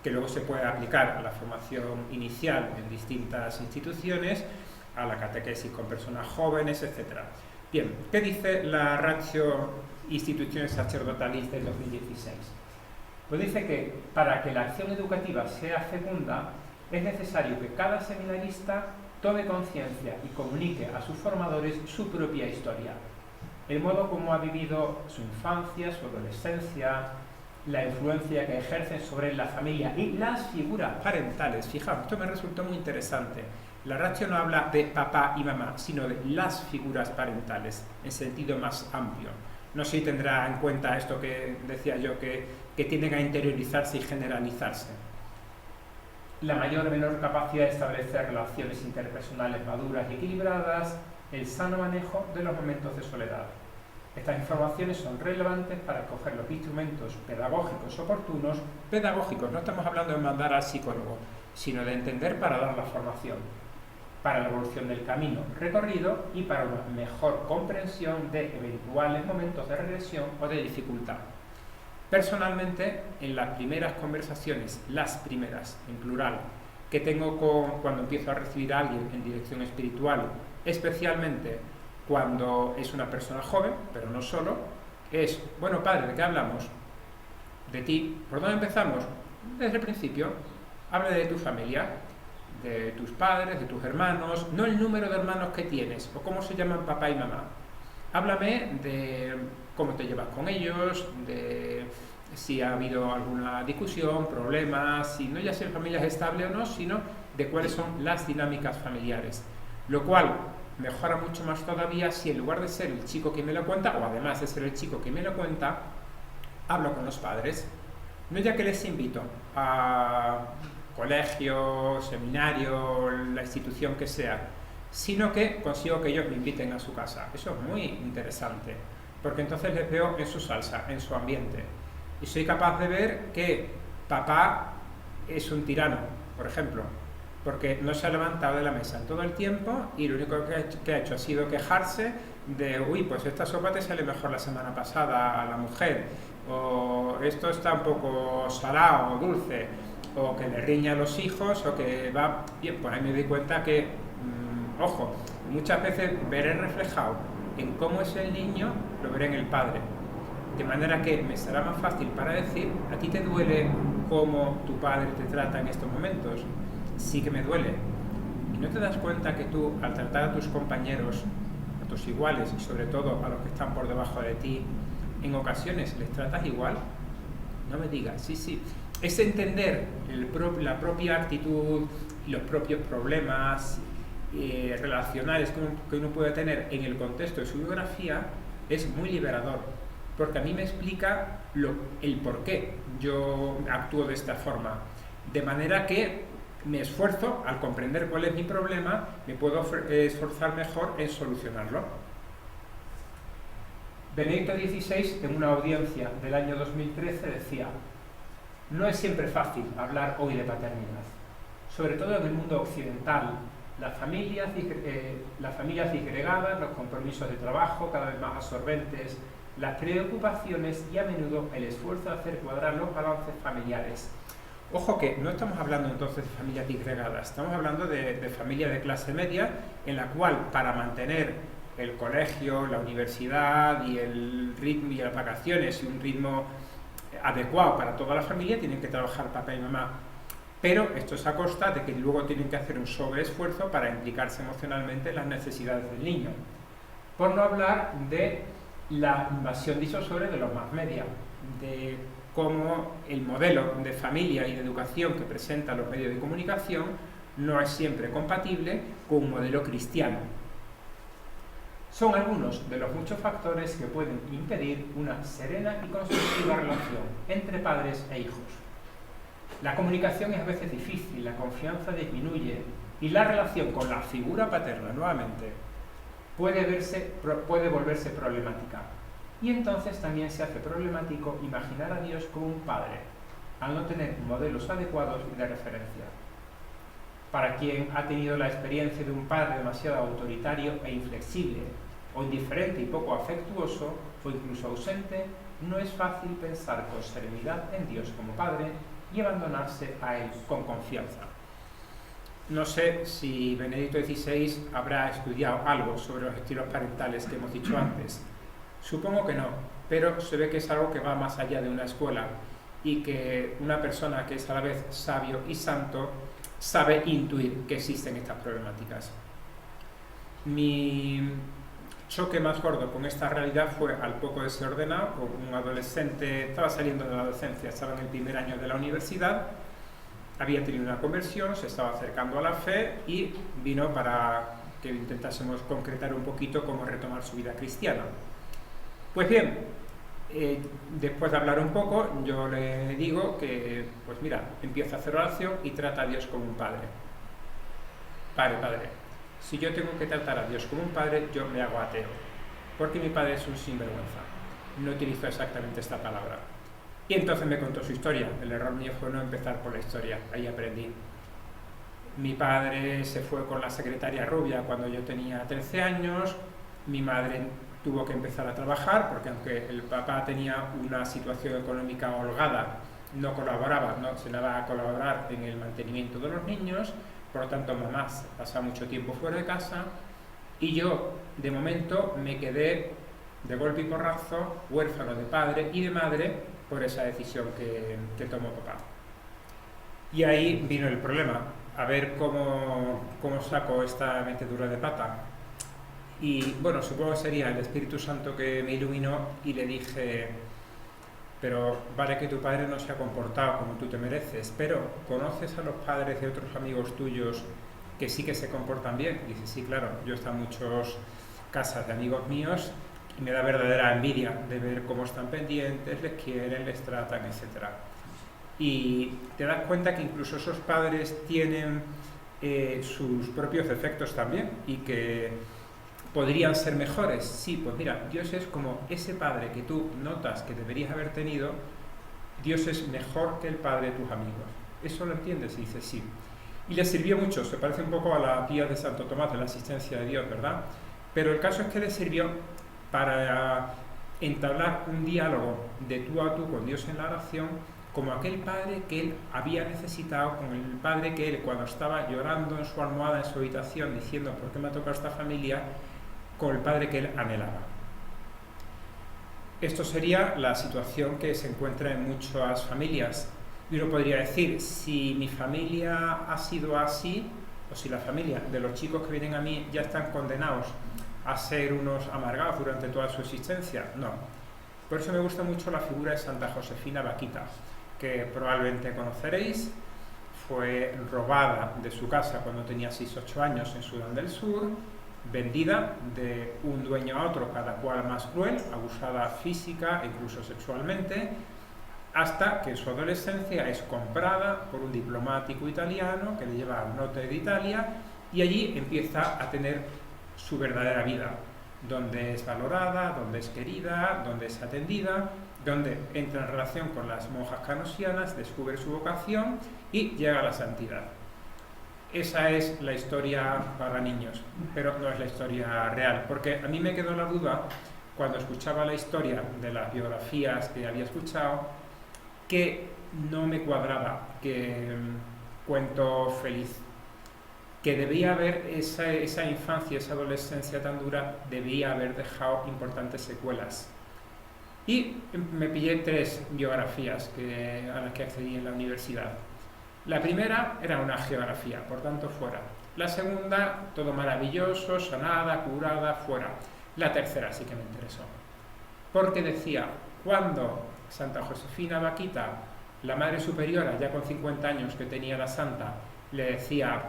que luego se puede aplicar a la formación inicial en distintas instituciones, a la catequesis con personas jóvenes, etc. Bien, ¿qué dice la Ratio Institutiones Sacerdotales del 2016? Pues dice que para que la acción educativa sea fecunda es necesario que cada seminarista tome conciencia y comunique a sus formadores su propia historia, el modo como ha vivido su infancia, su adolescencia, la influencia que ejercen sobre la familia y las figuras parentales. Fijaos, esto me resultó muy interesante. La Ratio no habla de papá y mamá, sino de las figuras parentales, en sentido más amplio. No sé si tendrá en cuenta esto que decía yo, que tienden a interiorizarse y generalizarse. La mayor o menor capacidad de establecer relaciones interpersonales maduras y equilibradas, el sano manejo de los momentos de soledad. Estas informaciones son relevantes para coger los instrumentos pedagógicos oportunos. Pedagógicos, no estamos hablando de mandar al psicólogo, sino de entender para dar la formación, para la evolución del camino recorrido y para una mejor comprensión de eventuales momentos de regresión o de dificultad. Personalmente, en las primeras conversaciones, las primeras, en plural, que tengo cuando empiezo a recibir a alguien en dirección espiritual, especialmente cuando es una persona joven, pero no solo, es, bueno, padre, ¿de qué hablamos? De ti. ¿Por dónde empezamos? Desde el principio. Habla de tu familia, de tus padres, de tus hermanos, no el número de hermanos que tienes, o cómo se llaman papá y mamá. Háblame de cómo te llevas con ellos, de si ha habido alguna discusión, problemas, si no ya sea familias estables o no, sino de cuáles son las dinámicas familiares. Lo cual mejora mucho más todavía si en lugar de ser el chico que me lo cuenta, o además de ser el chico que me lo cuenta, hablo con los padres. No ya que les invito a colegio, seminario, la institución que sea, sino que consigo que ellos me inviten a su casa. Eso es muy interesante, porque entonces les veo en su salsa, en su ambiente. Y soy capaz de ver que papá es un tirano, por ejemplo, porque no se ha levantado de la mesa en todo el tiempo y lo único que ha hecho ha sido quejarse de, uy, pues esta sopa te sale mejor la semana pasada a la mujer, o esto está un poco salado o dulce, o que le riña a los hijos, o que va... Bien, pues ahí me doy cuenta que, ojo, muchas veces veré reflejado en cómo es el niño, lo veré en el padre. De manera que me será más fácil para decir, ¿a ti te duele cómo tu padre te trata en estos momentos? Sí que me duele. ¿Y no te das cuenta que tú, al tratar a tus compañeros, a tus iguales, y sobre todo a los que están por debajo de ti, en ocasiones les tratas igual? No me digas, sí. Es entender la propia actitud y los propios problemas relacionales que uno puede tener en el contexto de su biografía, es muy liberador, porque a mí me explica el por qué yo actúo de esta forma, de manera que me esfuerzo, al comprender cuál es mi problema, me puedo esforzar mejor en solucionarlo. Benedicto XVI, en una audiencia del año 2013, decía: no es siempre fácil hablar hoy de paternidad, sobre todo en el mundo occidental. Las familias disgregadas, los compromisos de trabajo cada vez más absorbentes, las preocupaciones y a menudo el esfuerzo de hacer cuadrar los balances familiares. Ojo que no estamos hablando entonces de familias disgregadas, estamos hablando de familias de clase media, en la cual para mantener el colegio, la universidad y el ritmo y las vacaciones y un ritmo adecuado para toda la familia tienen que trabajar papá y mamá. Pero esto es a costa de que luego tienen que hacer un sobreesfuerzo para implicarse emocionalmente en las necesidades del niño. Por no hablar de la invasión disuasoria de los mass media, de cómo el modelo de familia y de educación que presentan los medios de comunicación no es siempre compatible con un modelo cristiano. Son algunos de los muchos factores que pueden impedir una serena y constructiva relación entre padres e hijos. La comunicación es a veces difícil, la confianza disminuye y la relación con la figura paterna, nuevamente, puede volverse problemática. Y entonces también se hace problemático imaginar a Dios como un padre, al no tener modelos adecuados de referencia. Para quien ha tenido la experiencia de un padre demasiado autoritario e inflexible, o indiferente y poco afectuoso, o incluso ausente, no es fácil pensar con serenidad en Dios como Padre y abandonarse a Él con confianza. No sé si Benedicto XVI habrá estudiado algo sobre los estilos parentales que hemos dicho antes. Supongo que no, pero se ve que es algo que va más allá de una escuela y que una persona que es a la vez sabio y santo sabe intuir que existen estas problemáticas. Mi choque más gordo con esta realidad fue al poco de ser ordenado, con un adolescente, estaba saliendo de la adolescencia, estaba en el primer año de la universidad, había tenido una conversión, se estaba acercando a la fe y vino para que intentásemos concretar un poquito cómo retomar su vida cristiana. Pues bien, después de hablar un poco, yo le digo que, pues mira, empieza a hacer oración y trata a Dios como un padre. Padre, si yo tengo que tratar a Dios como un padre, yo me hago ateo, porque mi padre es un sinvergüenza. No utilizo exactamente esta palabra. Y entonces me contó su historia. El error mío fue no empezar por la historia, ahí aprendí. Mi padre se fue con la secretaria rubia cuando yo tenía 13 años, mi madre tuvo que empezar a trabajar, porque aunque el papá tenía una situación económica holgada, no colaboraba, no se daba a colaborar en el mantenimiento de los niños, por lo tanto mamá pasaba mucho tiempo fuera de casa, y yo, de momento, me quedé de golpe y porrazo, huérfano de padre y de madre, por esa decisión que tomó papá. Y ahí vino el problema, a ver cómo saco esta metedura de pata. Y bueno, supongo que sería el Espíritu Santo que me iluminó y le dije, pero vale que tu padre no se ha comportado como tú te mereces, pero ¿conoces a los padres de otros amigos tuyos que sí que se comportan bien? Y dice, sí, claro, yo he estado en muchas casas de amigos míos y me da verdadera envidia de ver cómo están pendientes, les quieren, les tratan, etc. Y te das cuenta que incluso esos padres tienen sus propios defectos también y que podrían ser mejores. Sí, pues mira, Dios es como ese padre que tú notas que deberías haber tenido, Dios es mejor que el padre de tus amigos. ¿Eso lo entiendes? Y dices, sí. Y le sirvió mucho, se parece un poco a la pía de Santo Tomás de la asistencia de Dios, ¿verdad? Pero el caso es que le sirvió para entablar un diálogo de tú a tú con Dios en la oración, como aquel padre que él había necesitado, con el padre que él, cuando estaba llorando en su almohada, en su habitación, diciendo, ¿por qué me ha tocado esta familia?, con el padre que él anhelaba. Esto sería la situación que se encuentra en muchas familias. Y uno podría decir, si mi familia ha sido así, o si la familia de los chicos que vienen a mí ya están condenados a ser unos amargados durante toda su existencia, no. Por eso me gusta mucho la figura de Santa Josefina Baquita, que probablemente conoceréis. Fue robada de su casa cuando tenía 6-8 años en Sudán del Sur, vendida de un dueño a otro, cada cual más cruel, abusada física e incluso sexualmente, hasta que en su adolescencia es comprada por un diplomático italiano que le lleva al norte de Italia y allí empieza a tener su verdadera vida, donde es valorada, donde es querida, donde es atendida, donde entra en relación con las monjas canosianas, descubre su vocación y llega a la santidad. Esa es la historia para niños, pero no es la historia real, porque a mí me quedó la duda cuando escuchaba la historia de las biografías que había escuchado, que no me cuadraba, que cuento feliz, que debía haber esa infancia, esa adolescencia tan dura, debía haber dejado importantes secuelas. Y me pillé 3 biografías a las que accedí en la universidad. La primera era una geografía, por tanto fuera. La segunda, todo maravilloso, sanada, curada, fuera. La tercera sí que me interesó, porque decía, cuando Santa Josefina Baquita, la Madre Superiora, ya con 50 años que tenía la santa, le decía,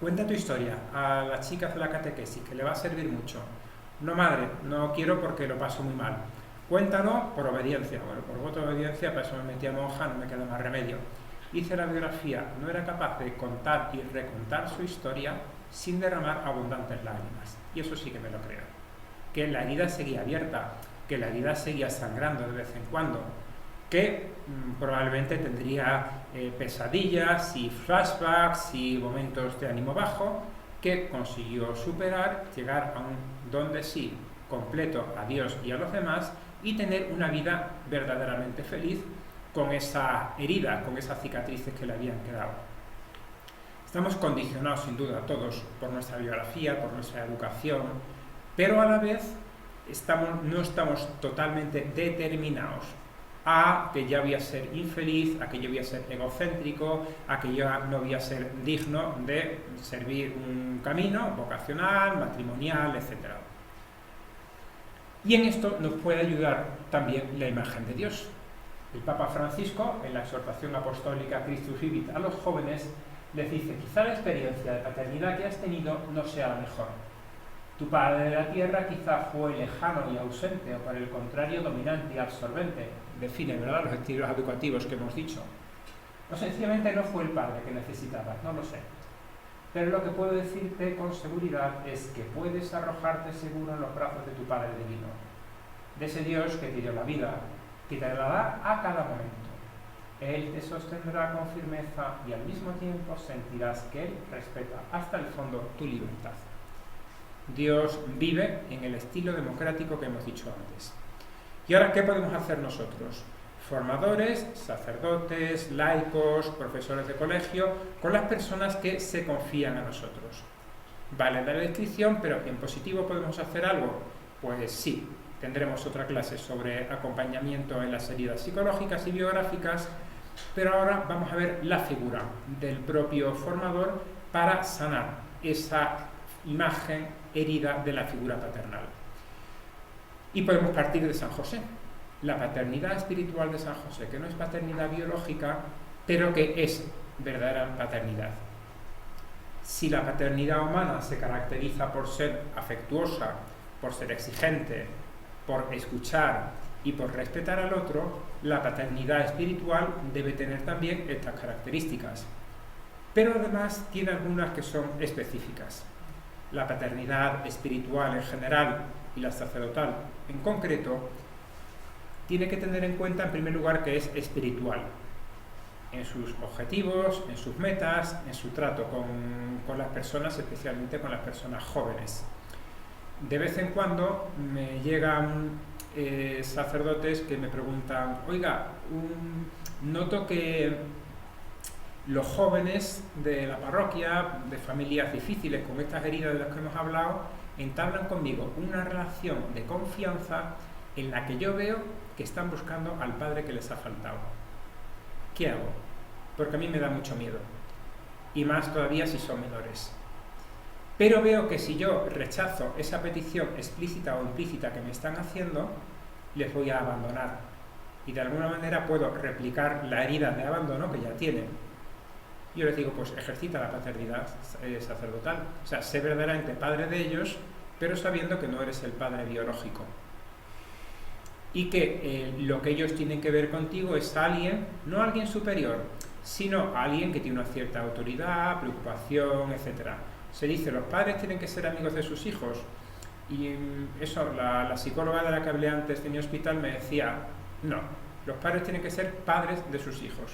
cuenta tu historia a las chicas de la catequesis, que le va a servir mucho. No, madre, no quiero porque lo paso muy mal. Cuéntalo por obediencia. Bueno, por voto de obediencia, para eso me metí a monja, no me queda más remedio. Hice la biografía, no era capaz de contar y recontar su historia sin derramar abundantes lágrimas. Y eso sí que me lo creo. Que la herida seguía abierta, que la herida seguía sangrando de vez en cuando, que probablemente tendría pesadillas y flashbacks y momentos de ánimo bajo, que consiguió superar, llegar a un don de sí completo a Dios y a los demás y tener una vida verdaderamente feliz con esa herida, con esas cicatrices que le habían quedado. Estamos condicionados sin duda todos por nuestra biografía, por nuestra educación, pero a la vez no estamos totalmente determinados a que ya voy a ser infeliz, a que yo voy a ser egocéntrico, a que yo no voy a ser digno de servir un camino vocacional, matrimonial, etc. Y en esto nos puede ayudar también la imagen de Dios. El Papa Francisco, en la exhortación apostólica Christus Vivit a los jóvenes, les dice: quizá la experiencia de paternidad que has tenido no sea la mejor. Tu padre de la tierra quizá fue lejano y ausente, o por el contrario dominante y absorbente. Define, ¿verdad?, los estilos educativos que hemos dicho. O sencillamente no fue el padre que necesitabas, no lo sé. Pero lo que puedo decirte con seguridad es que puedes arrojarte seguro en los brazos de tu Padre Divino, de ese Dios que te dio la vida, que te la da a cada momento. Él te sostendrá con firmeza y al mismo tiempo sentirás que Él respeta hasta el fondo tu libertad. Dios vive en el estilo democrático que hemos dicho antes. ¿Y ahora qué podemos hacer nosotros? Formadores, sacerdotes, laicos, profesores de colegio, con las personas que se confían a nosotros. Vale la descripción, pero ¿en positivo podemos hacer algo? Pues sí, tendremos otra clase sobre acompañamiento en las heridas psicológicas y biográficas, pero ahora vamos a ver la figura del propio formador para sanar esa imagen herida de la figura paternal. Y podemos partir de San José, la paternidad espiritual de San José, que no es paternidad biológica, pero que es verdadera paternidad. Si la paternidad humana se caracteriza por ser afectuosa, por ser exigente, por escuchar y por respetar al otro, la paternidad espiritual debe tener también estas características. Pero además tiene algunas que son específicas. La paternidad espiritual en general y la sacerdotal en concreto tiene que tener en cuenta en primer lugar que es espiritual en sus objetivos, en sus metas, en su trato con las personas, especialmente con las personas jóvenes. De vez en cuando me llegan sacerdotes que me preguntan: oiga, noto que los jóvenes de la parroquia, de familias difíciles con estas heridas de las que hemos hablado, entablan conmigo una relación de confianza en la que yo veo que están buscando al padre que les ha faltado. ¿Qué hago? Porque a mí me da mucho miedo, y más todavía si son menores. Pero veo que si yo rechazo esa petición explícita o implícita que me están haciendo, les voy a abandonar. Y de alguna manera puedo replicar la herida de abandono que ya tienen. Yo les digo, pues ejercita la paternidad sacerdotal. O sea, sé verdaderamente padre de ellos, pero sabiendo que no eres el padre biológico. Y que lo que ellos tienen que ver contigo es alguien, no alguien superior, sino alguien que tiene una cierta autoridad, preocupación, etc. Se dice, los padres tienen que ser amigos de sus hijos. Y eso, la psicóloga de la que hablé antes de mi hospital me decía, no, los padres tienen que ser padres de sus hijos.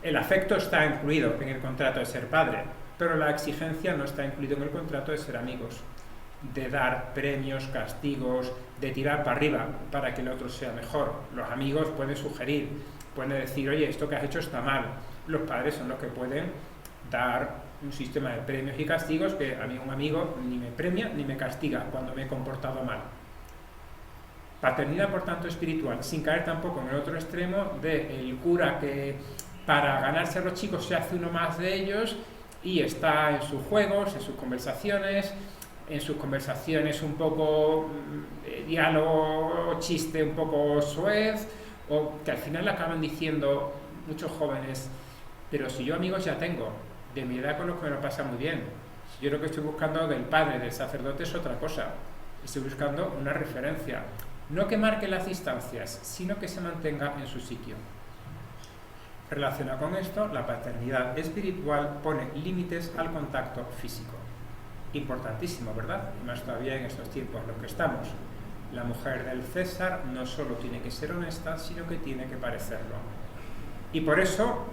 El afecto está incluido en el contrato de ser padre, pero la exigencia no está incluido en el contrato de ser amigos, de dar premios, castigos, de tirar para arriba para que el otro sea mejor. Los amigos pueden sugerir, pueden decir, oye, esto que has hecho está mal. Los padres son los que pueden dar un sistema de premios y castigos que a mí un amigo ni me premia ni me castiga cuando me he comportado mal. Paternidad, por tanto, espiritual, sin caer tampoco en el otro extremo del cura que para ganarse a los chicos se hace uno más de ellos y está en sus juegos, en sus conversaciones un poco diálogo, chiste un poco soez, o que al final acaban diciendo muchos jóvenes, pero si yo amigos ya tengo, de mi edad con los que me lo pasa muy bien. Yo lo que estoy buscando del padre, del sacerdote es otra cosa. Estoy buscando una referencia, no que marque las distancias, sino que se mantenga en su sitio. Relacionado con esto, la paternidad espiritual pone límites al contacto físico. Importantísimo, ¿verdad? Y más todavía en estos tiempos en los que estamos. La mujer del César no solo tiene que ser honesta, sino que tiene que parecerlo. Y por eso,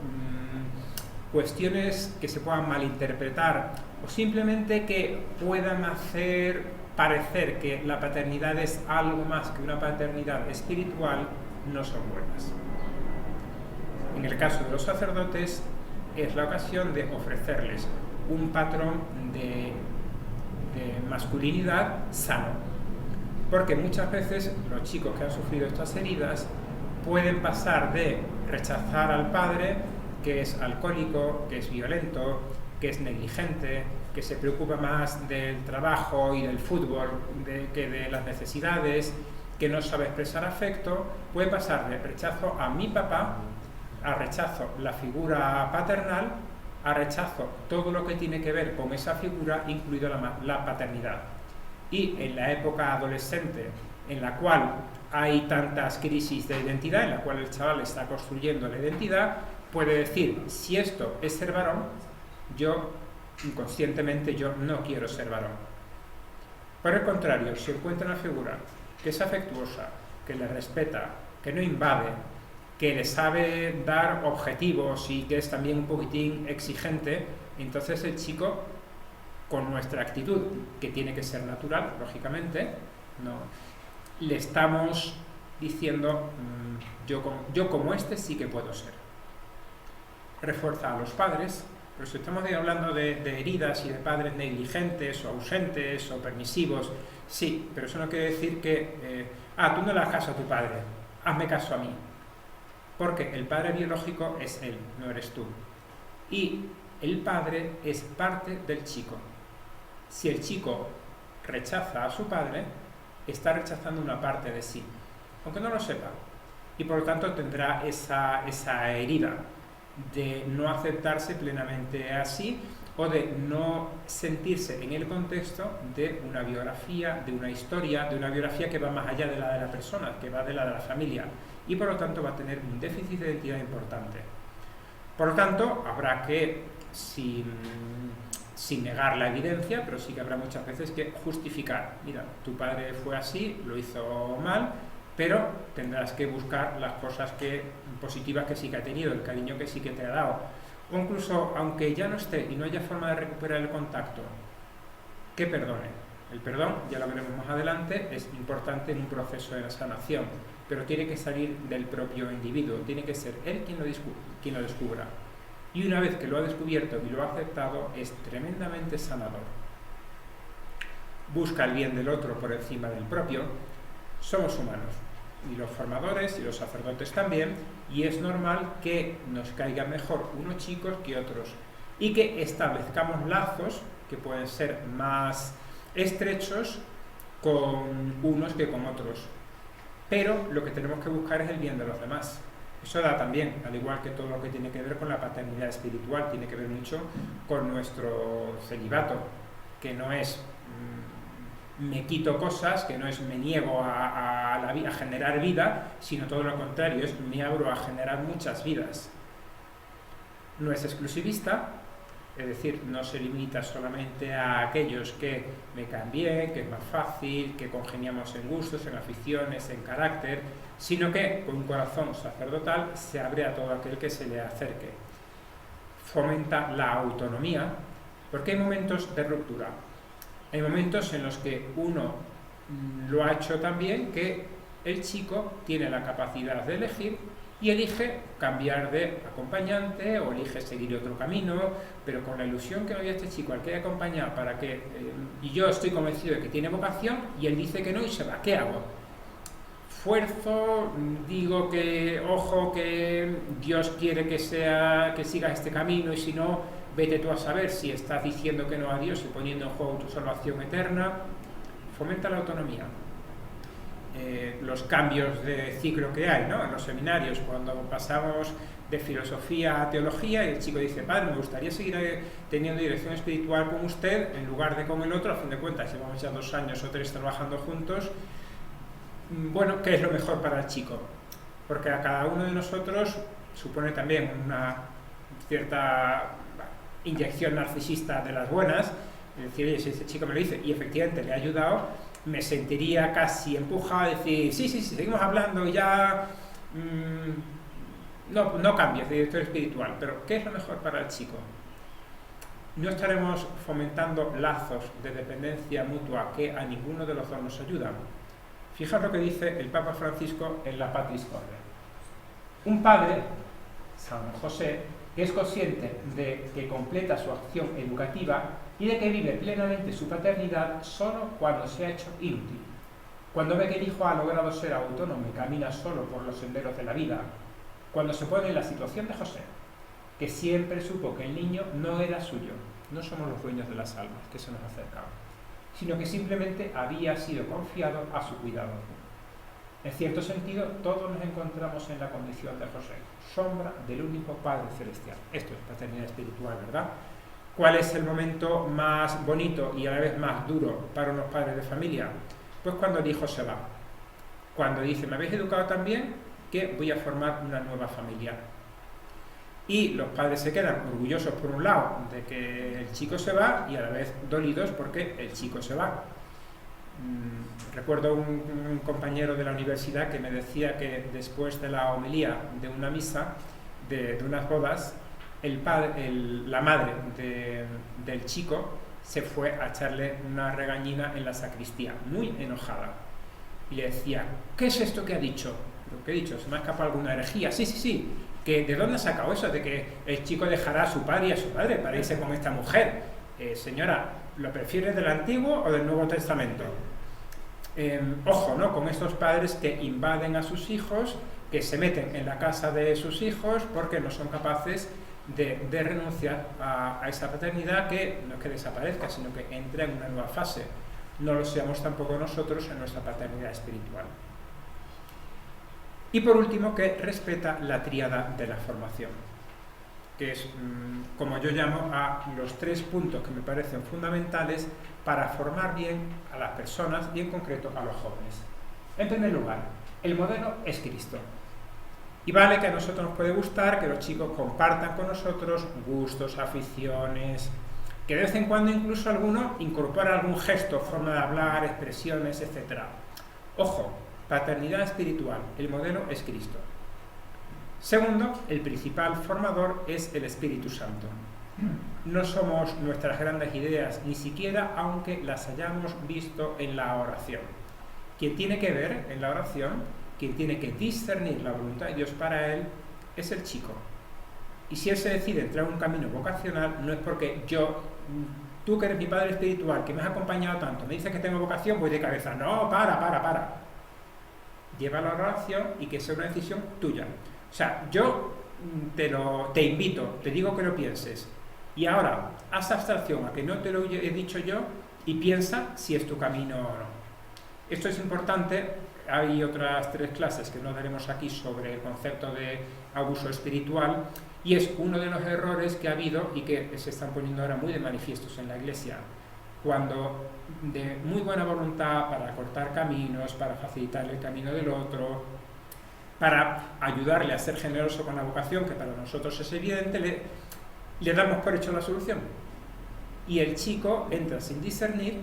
cuestiones que se puedan malinterpretar o simplemente que puedan hacer parecer que la paternidad es algo más que una paternidad espiritual, no son buenas. En el caso de los sacerdotes, es la ocasión de ofrecerles un patrón de masculinidad sano. Porque muchas veces los chicos que han sufrido estas heridas pueden pasar de rechazar al padre, que es alcohólico, que es violento, que es negligente, que se preocupa más del trabajo y del fútbol que de las necesidades, que no sabe expresar afecto, puede pasar de rechazo a mi papá, a rechazo la figura paternal, a rechazo todo lo que tiene que ver con esa figura, incluido la paternidad. Y en la época adolescente, en la cual hay tantas crisis de identidad, en la cual el chaval está construyendo la identidad, puede decir, si esto es ser varón, yo inconscientemente yo no quiero ser varón. Por el contrario, si encuentra una figura que es afectuosa, que le respeta, que no invade, que le sabe dar objetivos y que es también un poquitín exigente, entonces el chico, con nuestra actitud, que tiene que ser natural, lógicamente, no, le estamos diciendo, yo como este sí que puedo ser. Refuerza a los padres, pero si estamos hablando de heridas y de padres negligentes o ausentes o permisivos, sí, pero eso no quiere decir que, tú no le das caso a tu padre, hazme caso a mí. Porque el padre biológico es él, no eres tú. Y el padre es parte del chico. Si el chico rechaza a su padre, está rechazando una parte de sí, aunque no lo sepa. Y por lo tanto tendrá esa herida de no aceptarse plenamente así o de no sentirse en el contexto de una biografía, de una historia, de una biografía que va más allá de la persona, que va de la familia. Y por lo tanto va a tener un déficit de identidad importante. Por lo tanto, habrá que, sin negar la evidencia, pero sí que habrá muchas veces que justificar. Mira, tu padre fue así, lo hizo mal, pero tendrás que buscar las cosas positivas que sí que ha tenido, el cariño que sí que te ha dado. O incluso, aunque ya no esté y no haya forma de recuperar el contacto, que perdone. El perdón, ya lo veremos más adelante, es importante en un proceso de sanación, pero tiene que salir del propio individuo, tiene que ser él quien lo descubra. Y una vez que lo ha descubierto y lo ha aceptado, es tremendamente sanador. Busca el bien del otro por encima del propio. Somos humanos, y los formadores y los sacerdotes también, y es normal que nos caigan mejor unos chicos que otros, y que establezcamos lazos que pueden ser más estrechos con unos que con otros. Pero lo que tenemos que buscar es el bien de los demás. Eso da también, al igual que todo lo que tiene que ver con la paternidad espiritual, tiene que ver mucho con nuestro celibato, que no es me quito cosas, que no es me niego a generar vida, sino todo lo contrario, es me abro a generar muchas vidas. No es exclusivista, es decir, no se limita solamente a aquellos que me caen bien, que es más fácil, que congeniamos en gustos, en aficiones, en carácter, sino que con un corazón sacerdotal se abre a todo aquel que se le acerque. Fomenta la autonomía, porque hay momentos de ruptura. Hay momentos en los que uno lo ha hecho tan bien que el chico tiene la capacidad de elegir y elige cambiar de acompañante o elige seguir otro camino, pero con la ilusión que había este chico al que he acompañado para que, y yo estoy convencido de que tiene vocación, y él dice que no y se va. ¿Qué hago? Fuerzo, digo que, ojo, que Dios quiere que sigas este camino, y si no, vete tú a saber si estás diciendo que no a Dios y poniendo en juego tu salvación eterna. Fomenta la autonomía. Los cambios de ciclo que hay, ¿no? En los seminarios, cuando pasamos de filosofía a teología y el chico dice, padre, me gustaría seguir teniendo dirección espiritual con usted en lugar de con el otro, a fin de cuentas llevamos ya 2 años o 3 trabajando juntos. Bueno, ¿qué es lo mejor para el chico? Porque a cada uno de nosotros supone también una cierta inyección narcisista de las buenas, es decir, oye, si este chico me lo dice y efectivamente le ha ayudado, me sentiría casi empujado a decir, sí, seguimos hablando y ya no cambies de director espiritual, pero ¿qué es lo mejor para el chico? No estaremos fomentando lazos de dependencia mutua que a ninguno de los dos nos ayudan. Fijaos lo que dice el Papa Francisco en la Patris Corde. Un padre, San José, que es consciente de que completa su acción educativa y de que vive plenamente su paternidad solo cuando se ha hecho inútil. Cuando ve que el hijo ha logrado ser autónomo y camina solo por los senderos de la vida. Cuando se pone en la situación de José, que siempre supo que el niño no era suyo. No somos los dueños de las almas que se nos acercaban, sino que simplemente había sido confiado a su cuidado. En cierto sentido, todos nos encontramos en la condición de José, sombra del único Padre Celestial. Esto es paternidad espiritual, ¿verdad? ¿Cuál es el momento más bonito y a la vez más duro para unos padres de familia? Pues cuando el hijo se va. Cuando dice, me habéis educado tan bien que voy a formar una nueva familia. Y los padres se quedan orgullosos, por un lado, de que el chico se va y a la vez dolidos porque el chico se va. Recuerdo un compañero de la universidad que me decía que después de la homilía de una misa, de unas bodas, la madre del chico se fue a echarle una regañina en la sacristía, muy enojada. Y le decía, ¿qué es esto que ha dicho? ¿Lo que he dicho? ¿Se me ha escapado alguna herejía? Sí. ¿De dónde ha sacado eso? De que el chico dejará a su padre y a su madre para irse con esta mujer. Señora, ¿lo prefieres del Antiguo o del Nuevo Testamento? Ojo, ¿no? Con estos padres que invaden a sus hijos, que se meten en la casa de sus hijos porque no son capaces de renunciar a esa paternidad, que no es que desaparezca, sino que entra en una nueva fase. No lo seamos tampoco nosotros en nuestra paternidad espiritual. Y por último, que respeta la tríada de la formación, que es, como yo llamo, a los 3 puntos que me parecen fundamentales para formar bien a las personas y en concreto a los jóvenes. En primer lugar, el modelo es Cristo. Y vale que a nosotros nos puede gustar que los chicos compartan con nosotros gustos, aficiones, que de vez en cuando incluso alguno incorpora algún gesto, forma de hablar, expresiones, etc. Ojo, paternidad espiritual, el modelo es Cristo. Segundo, el principal formador es el Espíritu Santo. No somos nuestras grandes ideas, ni siquiera aunque las hayamos visto en la oración. Quien tiene que ver en la oración, quien tiene que discernir la voluntad de Dios para él, es el chico. Y si él se decide entrar en un camino vocacional, no es porque tú que eres mi padre espiritual, que me has acompañado tanto, me dices que tengo vocación, voy de cabeza. No, para. Lleva la oración y que sea una decisión tuya. O sea, yo te invito, te digo que lo pienses. Y ahora, haz abstracción a que no te lo he dicho yo y piensa si es tu camino o no. Esto es importante. Hay otras 3 clases que no daremos aquí sobre el concepto de abuso espiritual, y es uno de los errores que ha habido y que se están poniendo ahora muy de manifiestos en la Iglesia, cuando de muy buena voluntad para cortar caminos, para facilitar el camino del otro, para ayudarle a ser generoso con la vocación, que para nosotros es evidente, le damos por hecho la solución. Y el chico entra sin discernir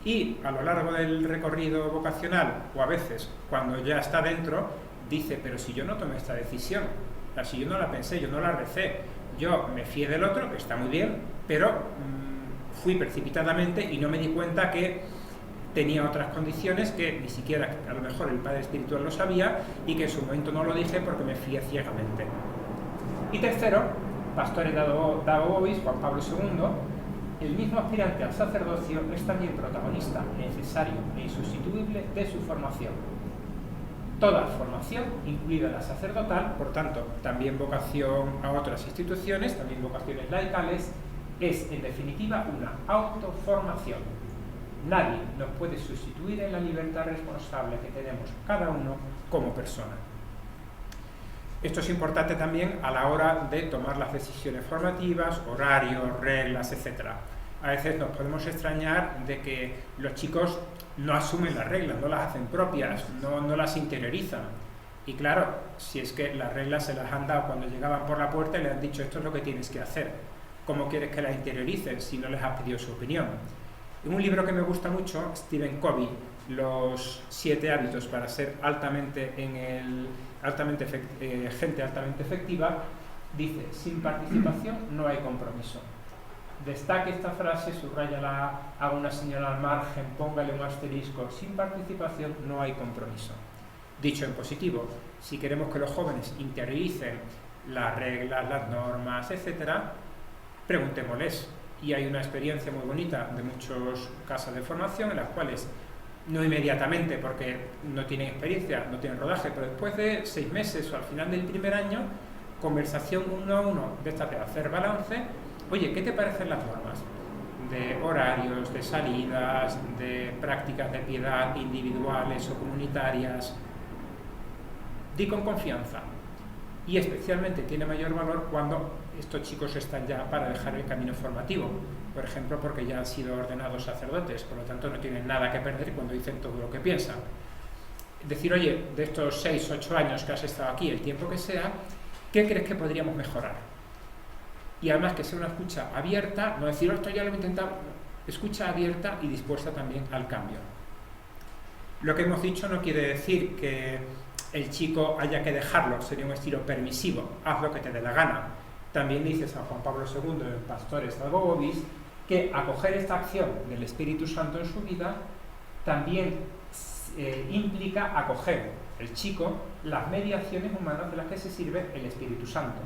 y a lo largo del recorrido vocacional, o a veces cuando ya está dentro, dice, pero si yo no tomé esta decisión, si yo no la pensé, yo no la recé, yo me fié del otro, que está muy bien, pero fui precipitadamente y no me di cuenta que tenía otras condiciones que ni siquiera a lo mejor el padre espiritual lo sabía y que en su momento no lo dije porque me fié ciegamente. Y tercero, Pastore Dado Vobis, Juan Pablo II, el mismo aspirante al sacerdocio es también protagonista necesario e insustituible de su formación. Toda formación, incluida la sacerdotal, por tanto, también vocación a otras instituciones, también vocaciones laicales, es en definitiva una autoformación. Nadie nos puede sustituir en la libertad responsable que tenemos cada uno como persona. Esto es importante también a la hora de tomar las decisiones formativas, horarios, reglas, etc. A veces nos podemos extrañar de que los chicos no asumen las reglas, no las hacen propias, no las interiorizan. Y claro, si es que las reglas se las han dado cuando llegaban por la puerta y les han dicho esto es lo que tienes que hacer. ¿Cómo quieres que las interioricen si no les has pedido su opinión? En un libro que me gusta mucho, Stephen Covey los 7 hábitos para ser gente altamente efectiva, dice: sin participación no hay compromiso. Destaque esta frase, subrayala, haga una señal al margen, póngale un asterisco: sin participación no hay compromiso. Dicho en positivo, si queremos que los jóvenes interioricen las reglas, las normas, etcétera, preguntémosles. Y hay una experiencia muy bonita de muchas casas de formación en las cuales, no inmediatamente porque no tienen experiencia, no tienen rodaje, pero después de 6 meses o al final del primer año, conversación 1 a 1 de esta de hacer balance. Oye, ¿qué te parecen las normas? De horarios, de salidas, de prácticas de piedad individuales o comunitarias. Di con confianza. Y especialmente tiene mayor valor cuando estos chicos están ya para dejar el camino formativo. Por ejemplo, porque ya han sido ordenados sacerdotes, por lo tanto no tienen nada que perder cuando dicen todo lo que piensan. Decir: oye, de estos 6, 8 años que has estado aquí, el tiempo que sea, ¿qué crees que podríamos mejorar? Y además que sea una escucha abierta, no decir: esto ya lo he intentado. Escucha abierta y dispuesta también al cambio. Lo que hemos dicho no quiere decir que el chico haya que dejarlo, sería un estilo permisivo, haz lo que te dé la gana. También dice San Juan Pablo II en Pastores Salvo Vobis que acoger esta acción del Espíritu Santo en su vida también implica acoger el chico las mediaciones humanas de las que se sirve el Espíritu Santo.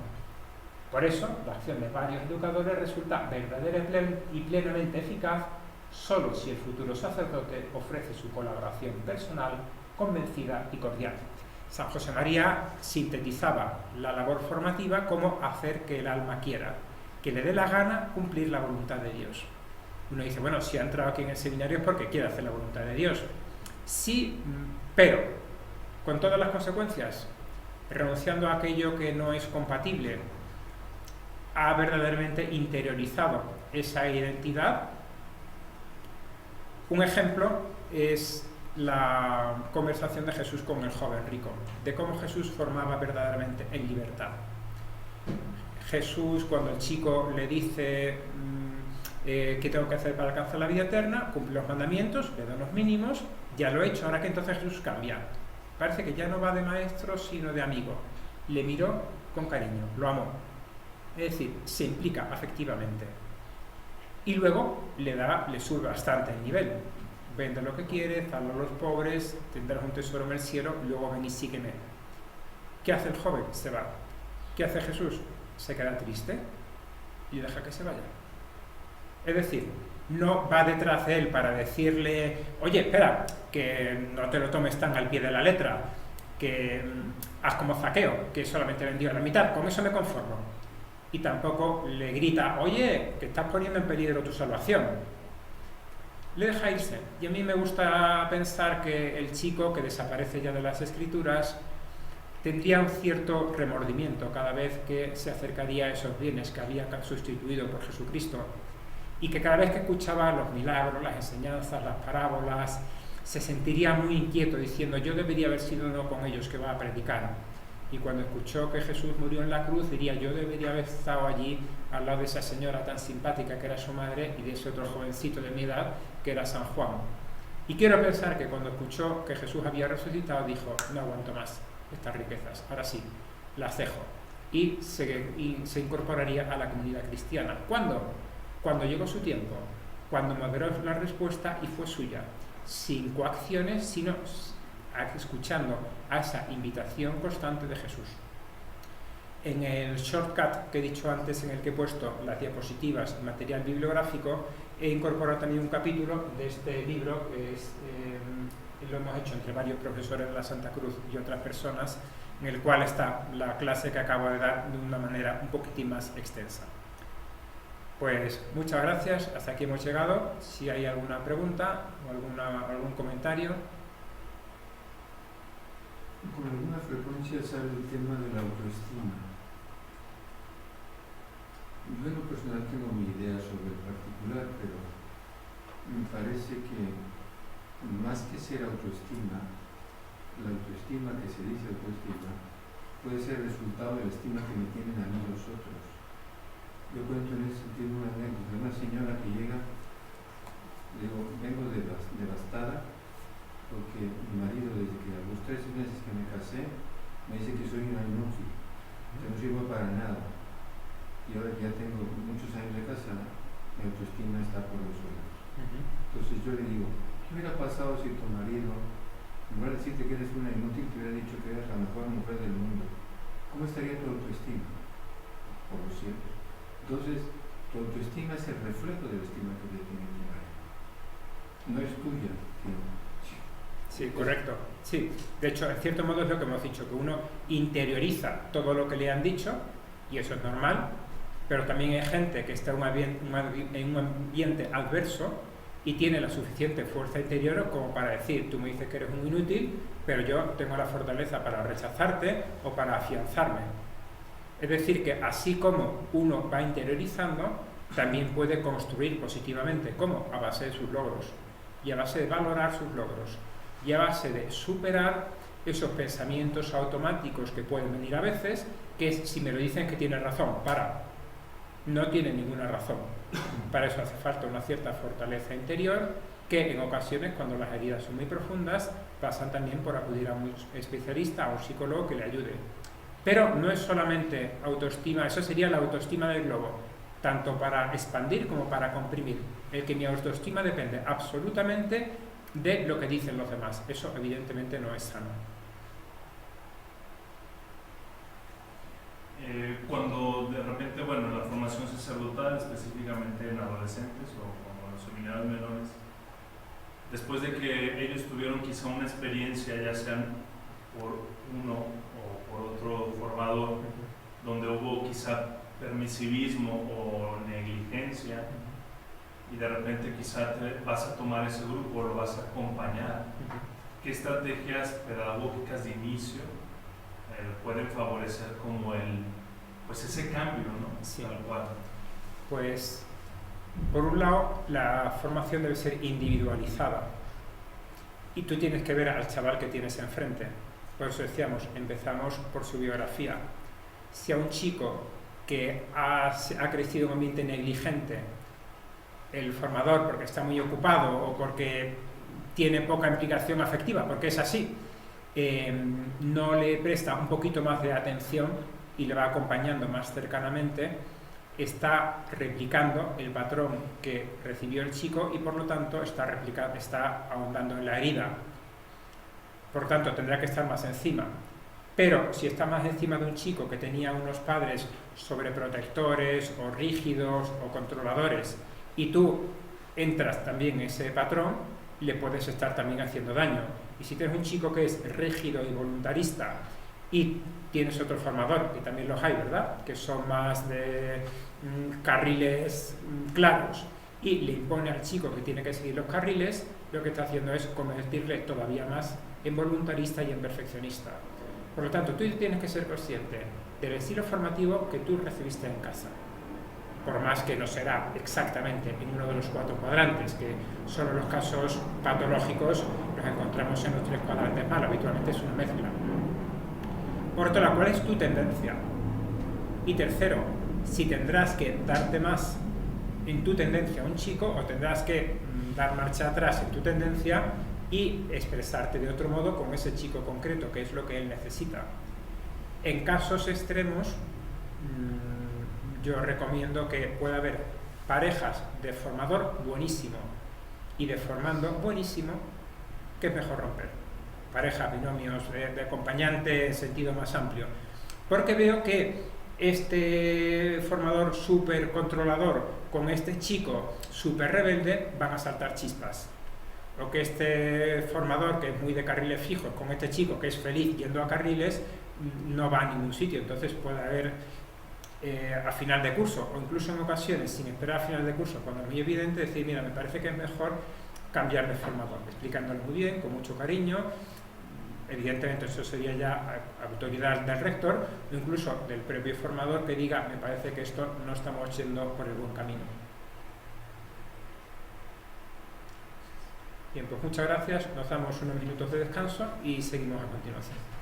Por eso, la acción de varios educadores resulta verdadera y plenamente eficaz solo si el futuro sacerdote ofrece su colaboración personal, convencida y cordial. San José María sintetizaba la labor formativa como hacer que el alma quiera, que le dé la gana cumplir la voluntad de Dios. Uno dice: bueno, si ha entrado aquí en el seminario es porque quiere hacer la voluntad de Dios. Sí, pero con todas las consecuencias, renunciando a aquello que no es compatible, ha verdaderamente interiorizado esa identidad. Un ejemplo es la conversación de Jesús con el joven rico, de cómo Jesús formaba verdaderamente en libertad. Jesús, cuando el chico le dice ¿qué tengo que hacer para alcanzar la vida eterna? Cumple los mandamientos, le da los mínimos, ya lo he hecho. Ahora que entonces Jesús cambia, parece que ya no va de maestro sino de amigo. Le miró con cariño, lo amó, es decir, se implica afectivamente. Y luego le sube bastante el nivel. Vende lo que quieres, dalo a los pobres, tendrás un tesoro en el cielo, luego ven y sígueme. ¿Qué hace el joven? Se va. ¿Qué hace Jesús? Se queda triste y deja que se vaya. Es decir, no va detrás de él para decirle: oye, espera, que no te lo tomes tan al pie de la letra, que haz como Zaqueo, que solamente vendió la mitad, con eso me conformo. Y tampoco le grita: oye, que estás poniendo en peligro tu salvación. Le deja irse. Y a mí me gusta pensar que el chico que desaparece ya de las escrituras tendría un cierto remordimiento cada vez que se acercaría a esos bienes que había sustituido por Jesucristo, y que cada vez que escuchaba los milagros, las enseñanzas, las parábolas, se sentiría muy inquieto diciendo: yo debería haber sido uno con ellos que va a predicar. Y cuando escuchó que Jesús murió en la cruz, diría: yo debería haber estado allí al lado de esa señora tan simpática que era su madre y de ese otro jovencito de mi edad que era San Juan. Y quiero pensar que cuando escuchó que Jesús había resucitado dijo: no aguanto más estas riquezas, ahora sí, las dejo. Y se incorporaría a la comunidad cristiana. ¿Cuándo? Cuando llegó su tiempo, cuando moderó la respuesta y fue suya, sin coacciones, sino escuchando a esa invitación constante de Jesús. En el shortcut que he dicho antes, en el que he puesto las diapositivas y material bibliográfico, he incorporado también un capítulo de este libro que lo hemos hecho entre varios profesores de la Santa Cruz y otras personas, en el cual está la clase que acabo de dar de una manera un poquitín más extensa. Pues muchas gracias, hasta aquí hemos llegado. Si hay alguna pregunta o algún comentario. Con alguna frecuencia sale el tema de la autoestima. Yo en lo personal tengo mi idea sobre el particular, pero me parece que más que ser autoestima, la autoestima que se dice autoestima puede ser resultado de la estima que me tienen a mí los otros. Yo cuento en ese sentido una anécdota de una señora que llega, digo, vengo devastada decirte que eres una inútil, te hubiera dicho que eres la mejor mujer del mundo, ¿cómo estaría tu autoestima? Por los cielos. Entonces, tu autoestima es el reflejo de la estima que le tiene tu pareja. No es tuya. Sí, correcto. Sí, de hecho, en cierto modo es lo que hemos dicho, que uno interioriza todo lo que le han dicho, y eso es normal, pero también hay gente que está en un ambiente adverso y tiene la suficiente fuerza interior como para decir, tú me dices que eres un inútil, pero yo tengo la fortaleza para rechazarte o para afianzarme. Es decir, que así como uno va interiorizando, también puede construir positivamente. ¿Cómo? A base de sus logros y a base de valorar sus logros y a base de superar esos pensamientos automáticos que pueden venir a veces, que si me lo dicen que tiene razón, no tiene ninguna razón. Para eso hace falta una cierta fortaleza interior, que en ocasiones, cuando las heridas son muy profundas, pasan también por acudir a un especialista, a un psicólogo que le ayude. Pero no es solamente autoestima, eso sería la autoestima del globo, tanto para expandir como para comprimir. El que mi autoestima depende absolutamente de lo que dicen los demás. Eso evidentemente no es sano. Cuando de repente, bueno, en la formación sacerdotal, específicamente en adolescentes o en los seminarios menores, después de que ellos tuvieron quizá una experiencia, ya sean por uno o por otro formador, donde hubo quizá permisivismo o negligencia, y de repente quizá vas a tomar ese grupo, lo vas a acompañar, ¿qué estrategias pedagógicas de inicio pueden favorecer como ese cambio, ¿no? Sí. Tal cual. Pues, por un lado, la formación debe ser individualizada y tú tienes que ver al chaval que tienes enfrente. Por eso decíamos, empezamos por su biografía. Si a un chico que ha crecido en un ambiente negligente, el formador, porque está muy ocupado o porque tiene poca implicación afectiva, porque es así, no le presta un poquito más de atención y le va acompañando más cercanamente, está replicando el patrón que recibió el chico y por lo tanto está ahondando en la herida. Por tanto, tendrá que estar más encima. Pero si está más encima de un chico que tenía unos padres sobreprotectores o rígidos o controladores y tú entras también en ese patrón, le puedes estar también haciendo daño. Y si tienes un chico que es rígido y voluntarista y tienes otro formador, que también los hay, ¿verdad?, que son más de carriles claros, y le impone al chico que tiene que seguir los carriles, lo que está haciendo es convertirle todavía más en voluntarista y en perfeccionista. Por lo tanto, tú tienes que ser consciente del estilo formativo que tú recibiste en casa. Por más que no será exactamente en uno de los 4 cuadrantes, que solo los casos patológicos los encontramos en los 3 cuadrantes mal, habitualmente es una mezcla. Por otro lado, ¿cuál es tu tendencia? Y tercero, si tendrás que darte más en tu tendencia a un chico o tendrás que dar marcha atrás en tu tendencia y expresarte de otro modo con ese chico concreto, que es lo que él necesita. En casos extremos, yo recomiendo que pueda haber parejas de formador buenísimo y de formando buenísimo, que es mejor romper. Parejas, binomios, de acompañante en sentido más amplio. Porque veo que este formador súper controlador con este chico súper rebelde van a saltar chispas. O que este formador, que es muy de carriles fijos, con este chico que es feliz yendo a carriles, no va a ningún sitio. Entonces puede haber a final de curso, o incluso en ocasiones sin esperar a final de curso, cuando es muy evidente, decir, mira, me parece que es mejor cambiar de formador, explicándolo muy bien, con mucho cariño. Evidentemente eso sería ya autoridad del rector o incluso del propio formador, que diga, me parece que esto no estamos yendo por el buen camino. Bien, pues muchas gracias, nos damos unos minutos de descanso y seguimos a continuación.